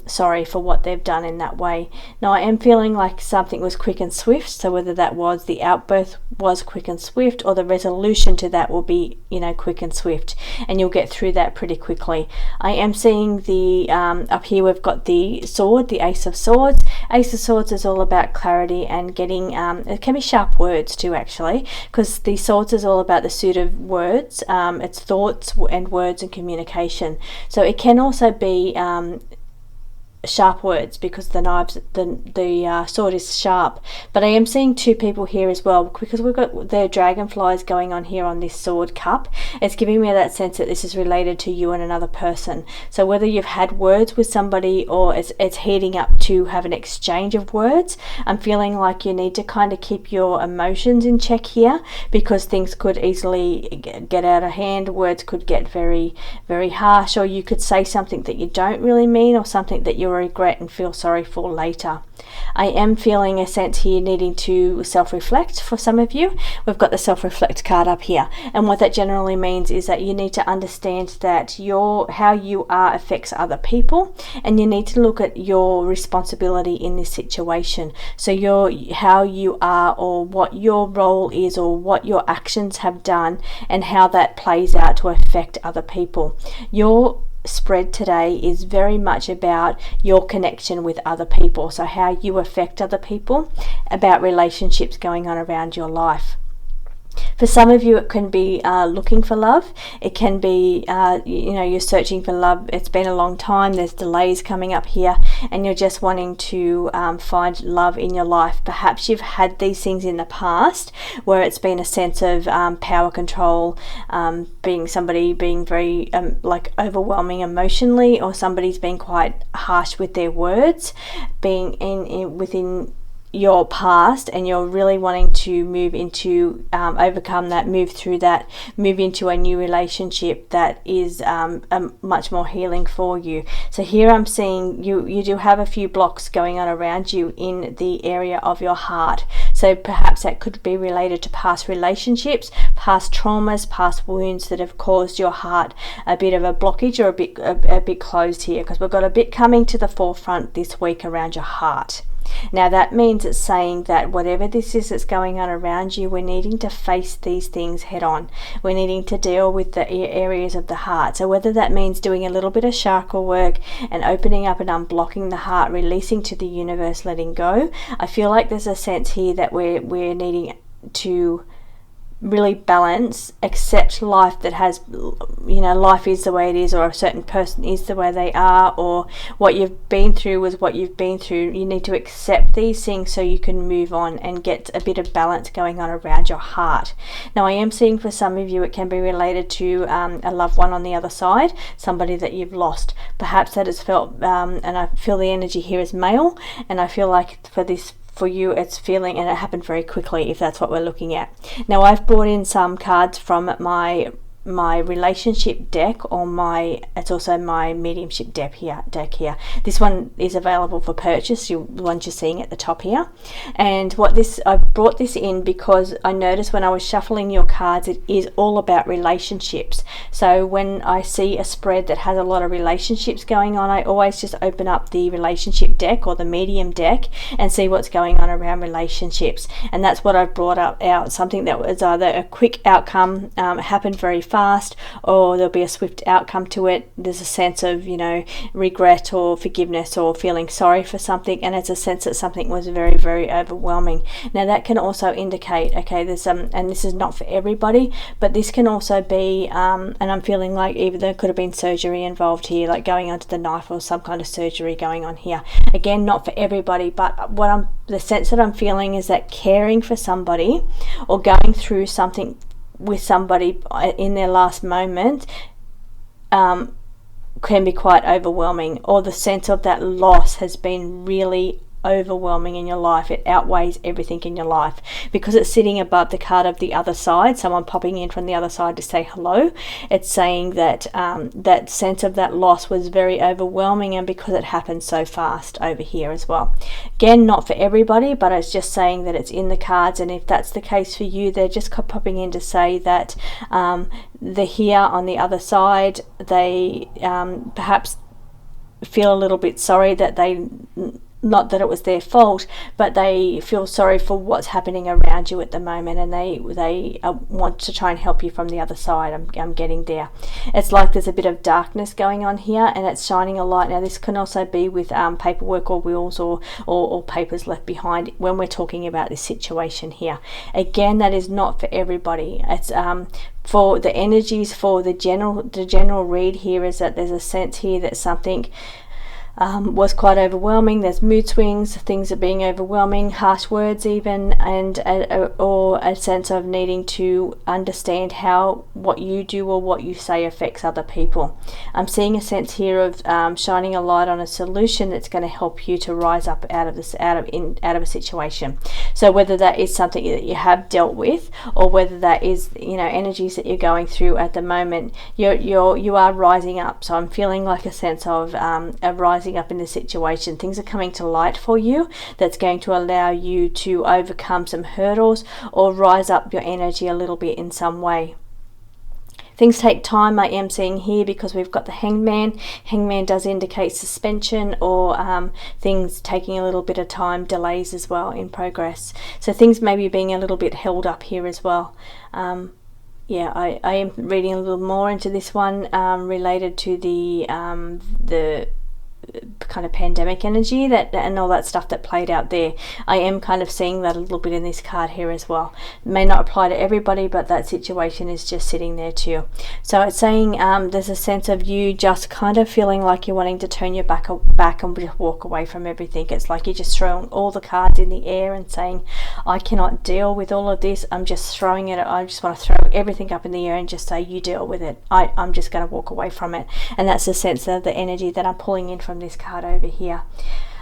sorry for what they've done in that way. Now I am feeling like something was quick and swift, so whether that was the outburst was quick and swift, or the resolution to that will be quick and swift, and you'll get through that pretty quickly. I am seeing the up here we've got the sword, the Ace of Swords. Ace of Swords is all about clarity and getting it can be sharp words too, actually, because the swords is all about the suit of words. It's thoughts and words and communication. So it can also be sharp words, because the sword is sharp. But I am seeing two people here as well, because we've got the dragonflies going on here on this sword cup. It's giving me that sense that this is related to you and another person. So whether you've had words with somebody, or it's heating up to have an exchange of words, I'm feeling like you need to kind of keep your emotions in check here, because things could easily get out of hand. Words could get very, very harsh, or you could say something that you don't really mean, or something that you regret and feel sorry for later. I am feeling a sense here needing to self-reflect for some of you. We've got the self-reflect card up here, and what that generally means is that you need to understand that how you are affects other people, and you need to look at your responsibility in this situation. So how you are, or what your role is, or what your actions have done, and how that plays out to affect other people. Your spread today is very much about your connection with other people, so how you affect other people, about relationships going on around your life. For some of you, it can be looking for love. It can be, you're searching for love. It's been a long time. There's delays coming up here, and you're just wanting to find love in your life. Perhaps you've had these things in the past where it's been a sense of power control, somebody being very like overwhelming emotionally, or somebody's been quite harsh with their words, being within your past, and you're really wanting to move into overcome that, move through that, move into a new relationship that is much more healing for you. So here I'm seeing you do have a few blocks going on around you in the area of your heart. So perhaps that could be related to past relationships, past traumas, past wounds that have caused your heart a bit of a blockage, or a bit closed here, because we've got a bit coming to the forefront this week around your heart. Now that means it's saying that whatever this is that's going on around you, we're needing to face these things head on. We're needing to deal with the areas of the heart. So whether that means doing a little bit of chakra work and opening up and unblocking the heart, releasing to the universe, letting go, I feel like there's a sense here that we're needing to really balance, accept life that has, life is the way it is, or a certain person is the way they are, or what you've been through was what you've been through. You need to accept these things so you can move on and get a bit of balance going on around your heart. Now I am seeing for some of you it can be related to a loved one on the other side, somebody that you've lost. Perhaps that has felt, and I feel the energy here is male, and I feel like for you it's feeling, and it happened very quickly if that's what we're looking at. Now I've brought in some cards from my relationship deck, or it's also my mediumship deck here. This one is available for purchase, the ones you're seeing at the top here. And I brought this in because I noticed when I was shuffling your cards, it is all about relationships. So when I see a spread that has a lot of relationships going on, I always just open up the relationship deck or the medium deck and see what's going on around relationships. And that's what I've brought out, something that was either a quick outcome, happened very fast, or there'll be a swift outcome to it. There's a sense of regret or forgiveness or feeling sorry for something, and it's a sense that something was very, very overwhelming. Now that can also indicate, okay, there's and this is not for everybody, but this can also be and I'm feeling like even there could have been surgery involved here, like going onto the knife or some kind of surgery going on here. Again, not for everybody, but the sense that I'm feeling is that caring for somebody or going through something with somebody in their last moment can be quite overwhelming, or the sense of that loss has been really overwhelming in your life. It outweighs everything in your life because it's sitting above the card of the other side, someone popping in from the other side to say hello. It's saying that that sense of that loss was very overwhelming, and because it happened so fast over here as well. Again, not for everybody, but it's just saying that it's in the cards, and if that's the case for you, they're just popping in to say that the here on the other side, they perhaps feel a little bit sorry that not that it was their fault, but they feel sorry for what's happening around you at the moment, and they want to try and help you from the other side. I'm getting there. It's like there's a bit of darkness going on here, and it's shining a light. Now this can also be with paperwork or wills or papers left behind when we're talking about this situation here. Again, that is not for everybody. It's for the energies, for the general read here is that there's a sense here that something was quite overwhelming. There's mood swings, things are being overwhelming, harsh words even, and or a sense of needing to understand how what you do or what you say affects other people. I'm seeing a sense here of shining a light on a solution that's going to help you to rise up out of a situation. So whether that is something that you have dealt with, or whether that is energies that you're going through at the moment, you are rising up. So I'm feeling like a sense of rising up in the situation. Things are coming to light for you that's going to allow you to overcome some hurdles or rise up your energy a little bit in some way. Things take time, I am seeing here, because we've got the Hangman. Hangman does indicate suspension or things taking a little bit of time, delays as well in progress. So things maybe being a little bit held up here as well. I am reading a little more into this one related to the kind of pandemic energy and all that stuff that played out there. I am kind of seeing that a little bit in this card here as well. It may not apply to everybody, but that situation is just sitting there too. So it's saying there's a sense of you just kind of feeling like you're wanting to turn your back and just walk away from everything. It's like you're just throwing all the cards in the air and saying, I cannot deal with all of this. I'm just throwing it. I just want to throw everything up in the air and just say, you deal with it. I'm just going to walk away from it. And that's the sense of the energy that I'm pulling in from this card over here.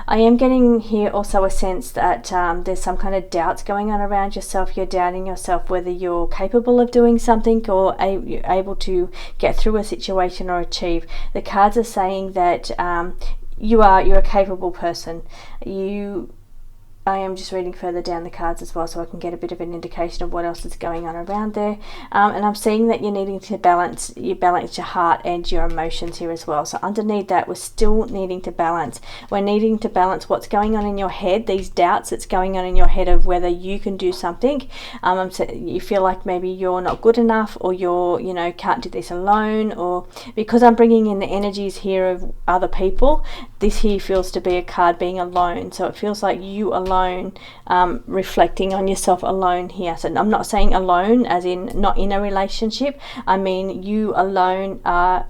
I am getting here also a sense that there's some kind of doubts going on around yourself. You're doubting yourself whether you're capable of doing something or you're able to get through a situation or achieve. The cards are saying that you're a capable person. I am just reading further down the cards as well, so I can get a bit of an indication of what else is going on around there. And I'm seeing that you're needing to balance your heart and your emotions here as well. So underneath that, we're still needing to balance. We're needing to balance what's going on in your head, these doubts that's going on in your head of whether you can do something. You feel like maybe you're not good enough, or you're, can't do this alone, or because I'm bringing in the energies here of other people, this here feels to be a card being alone. So it feels like you alone, reflecting on yourself alone here. So I'm not saying alone as in not in a relationship. I mean you alone are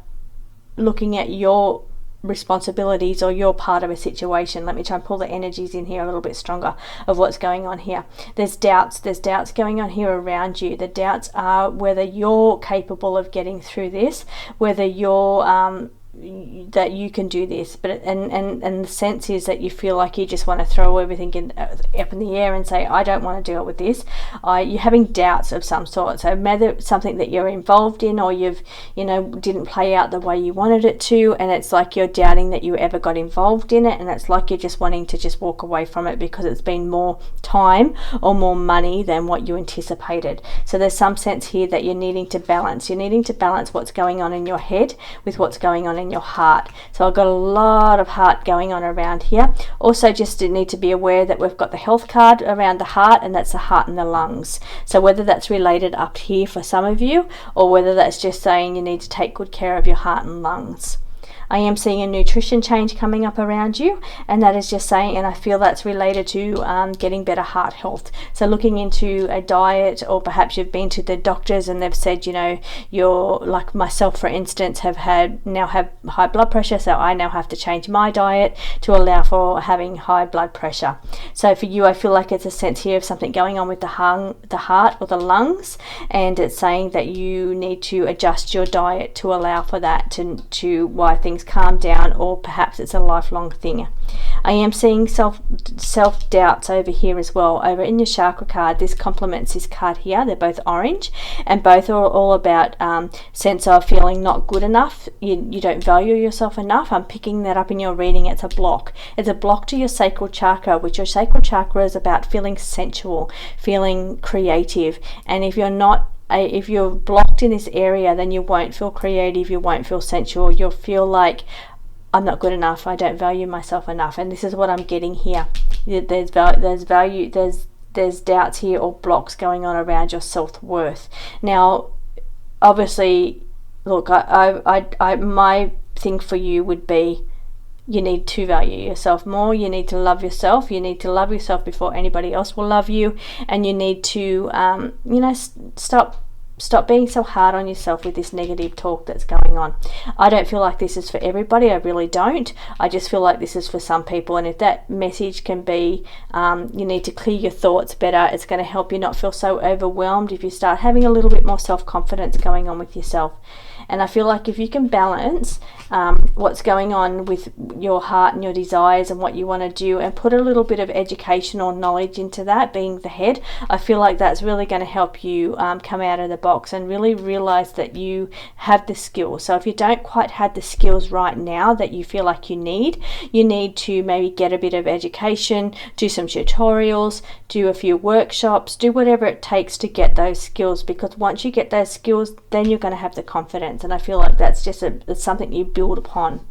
looking at your responsibilities or your part of a situation. Let me try and pull the energies in here a little bit stronger of what's going on here. There's doubts going on here around you. The doubts are whether you're capable of getting through this, whether you're that you can do this, but and the sense is that you feel like you just want to throw everything up in the air and say, I don't want to deal with this. You're having doubts of some sort. So whether it's something that you're involved in, or you've didn't play out the way you wanted it to, and it's like you're doubting that you ever got involved in it, and it's like you're just wanting to just walk away from it because it's been more time or more money than what you anticipated. So there's some sense here that you're needing to balance. You're needing to balance what's going on in your head with what's going on in your heart. So I've got a lot of heart going on around here. Also, just need to be aware that we've got the health card around the heart, and that's the heart and the lungs. So whether that's related up here for some of you, or whether that's just saying you need to take good care of your heart and lungs. I am seeing a nutrition change coming up around you, and that is just saying, and I feel that's related to getting better heart health. So looking into a diet, or perhaps you've been to the doctors and they've said, you're like myself, for instance, now have high blood pressure, so I now have to change my diet to allow for having high blood pressure. So for you, I feel like it's a sense here of something going on with the heart or the lungs, and it's saying that you need to adjust your diet to allow for that, to why things calm down, or perhaps it's a lifelong thing. I am seeing self-doubts over here as well. Over in your chakra card, this complements this card here. They're both orange, and both are all about sense of feeling not good enough. You don't value yourself enough. I'm picking that up in your reading. It's a block. It's a block to your sacral chakra, which your sacral chakra is about feeling sensual, feeling creative. And if you're blocked in this area, then you won't feel creative, you won't feel sensual, you'll feel like I'm not good enough, I don't value myself enough. And this is what I'm getting here. There's doubts here or blocks going on around your self-worth. Now, obviously, look, my thing for you would be, you need to value yourself more. You need to love yourself. You need to love yourself before anybody else will love you. And you need to, stop being so hard on yourself with this negative talk that's going on. I don't feel like this is for everybody. I really don't. I just feel like this is for some people. And if that message can be, you need to clear your thoughts better, it's going to help you not feel so overwhelmed if you start having a little bit more self-confidence going on with yourself. And I feel like if you can balance what's going on with your heart and your desires and what you want to do, and put a little bit of educational knowledge into that, being the head, I feel like that's really going to help you come out of the box and really realize that you have the skills. So if you don't quite have the skills right now that you feel like you need to maybe get a bit of education, do some tutorials, do a few workshops, do whatever it takes to get those skills, because once you get those skills, then you're going to have the confidence. And I feel like that's just it's something you build upon.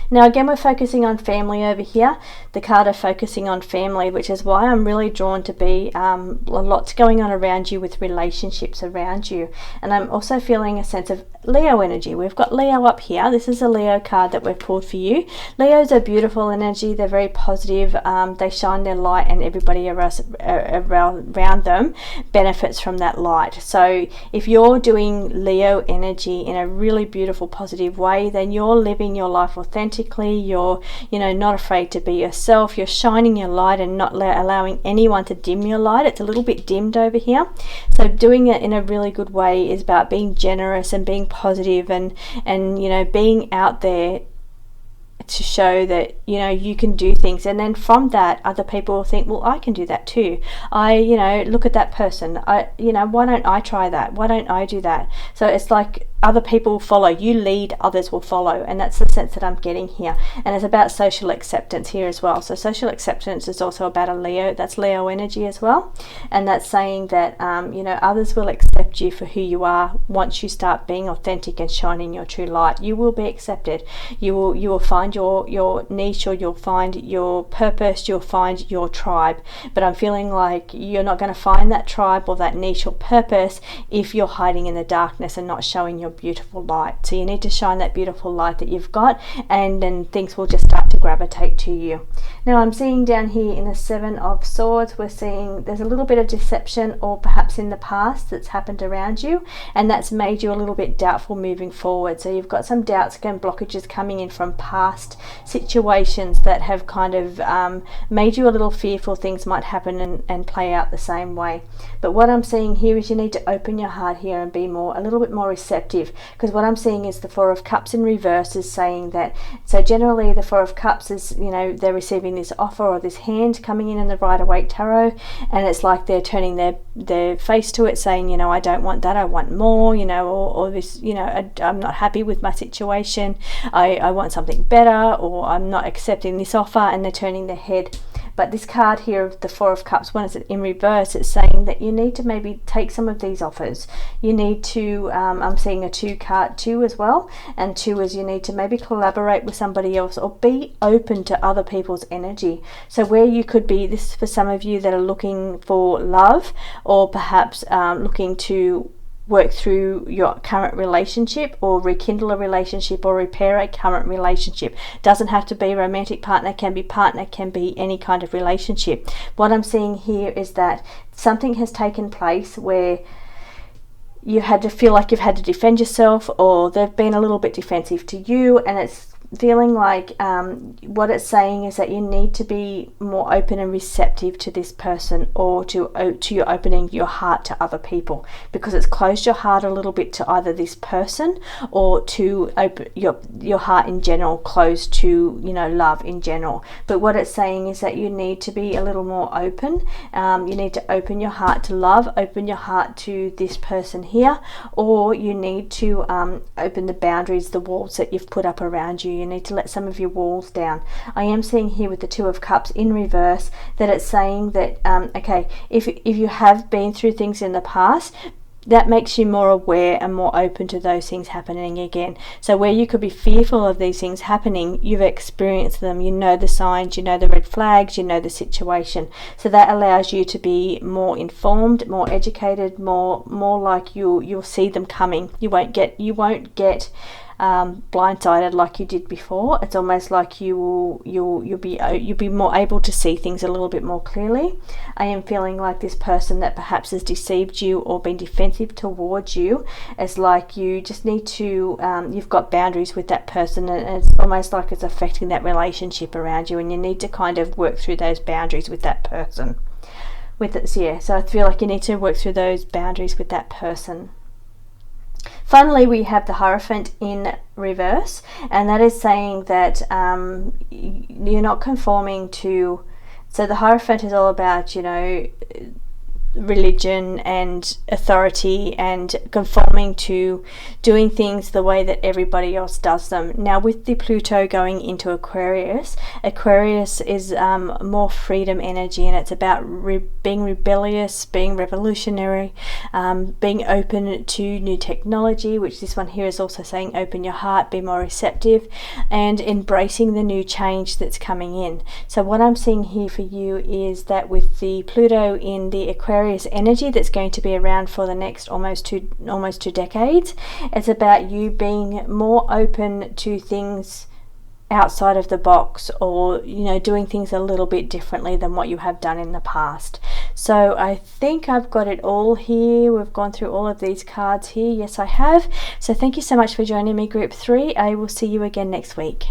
Now again, we're focusing on family over here. The card of focusing on family, which is why I'm really drawn to be lots going on around you with relationships around you. And I'm also feeling a sense of Leo energy. We've got Leo up here. This is a Leo card that we've pulled for you. Leos are beautiful energy. They're very positive. They shine their light, and everybody around them benefits from that light. So if you're doing Leo energy in a really beautiful, positive way, then you're living your life authentically. You're not afraid to be yourself. You're shining your light and not allowing anyone to dim your light. It's a little bit dimmed over here. So doing it in a really good way is about being generous and being positive and being out there to show that you can do things. And then from that, other people will think, well, I can do that too. Look at that person. Why don't I try that? Why don't I do that? So it's like other people will follow. You lead, others will follow, and that's the sense that I'm getting here. And it's about social acceptance here as well. So social acceptance is also about a Leo. That's Leo energy as well, and that's saying that you know, others will accept you for who you are once you start being authentic and shining your true light. You will be accepted. You will find your niche, or you'll find your purpose. You'll find your tribe. But I'm feeling like you're not going to find that tribe or that niche or purpose if you're hiding in the darkness and not showing your beautiful light. So you need to shine that beautiful light that you've got, and then things will just start to gravitate to you. Now I'm seeing down here in the Seven of Swords, we're seeing there's a little bit of deception, or perhaps in the past, that's happened around you, and that's made you a little bit doubtful moving forward. So you've got some doubts and blockages coming in from past situations that have kind of made you a little fearful things might happen and play out the same way. But what I'm seeing here is you need to open your heart here and be a little bit more receptive, because what I'm seeing is the Four of Cups in reverse is saying that, so generally the Four of Cups is, you know, they're receiving this offer or this hand coming in the Rider-Waite Tarot, and it's like they're turning their face to it, saying, you know, I don't want that, I want more, you know, or this, you know, I'm not happy with my situation, I want something better, or I'm not accepting this offer, and they're turning their head. But this card here of the Four of Cups, when it's in reverse, it's saying that you need to maybe take some of these offers. You need to, I'm seeing a 2 card, 2 as well, and 2 is you need to maybe collaborate with somebody else, or be open to other people's energy. So where you could be, this is for some of you that are looking for love, or perhaps looking to work through your current relationship, or rekindle a relationship, or repair a current relationship. Doesn't have to be a romantic partner, can be any kind of relationship. What I'm seeing here is that something has taken place where you had to feel like you've had to defend yourself, or they've been a little bit defensive to you, and it's feeling like what it's saying is that you need to be more open and receptive to this person, or to your opening your heart to other people, because it's closed your heart a little bit to either this person, or to open your heart in general, closed to, you know, love in general. But what it's saying is that you need to be a little more open. You need to open your heart to love, open your heart to this person here, or you need to open the boundaries, the walls that you've put up around you. You need to let some of your walls down. I am seeing here with the Two of Cups in reverse that it's saying that okay, if you have been through things in the past, that makes you more aware and more open to those things happening again. So where you could be fearful of these things happening, you've experienced them, you know the signs, you know the red flags, you know the situation. So that allows you to be more informed, more educated, more like you'll see them coming. You won't get blindsided like you did before. It's almost like you'll be more able to see things a little bit more clearly. I am feeling like this person that perhaps has deceived you or been defensive towards you, it's like you just need to you've got boundaries with that person, and it's almost like it's affecting that relationship around you, and you need to kind of work through those boundaries with that person. So I feel like you need to work through those boundaries with that person. Finally, we have the Hierophant in reverse, and that is saying that you're not conforming to. So the Hierophant is all about, you know, religion and authority and conforming to doing things the way that everybody else does them. Now with the Pluto going into Aquarius is more freedom energy, and it's about being rebellious, being revolutionary, being open to new technology, which this one here is also saying open your heart, be more receptive, and embracing the new change that's coming in. So what I'm seeing here for you is that with the Pluto in the Aquarius energy that's going to be around for the next almost two decades, it's about you being more open to things outside of the box, or, you know, doing things a little bit differently than what you have done in the past. So I think I've got it all here. We've gone through all of these cards here. Yes, I have. So thank you so much for joining me, Group 3. I will see you again next week.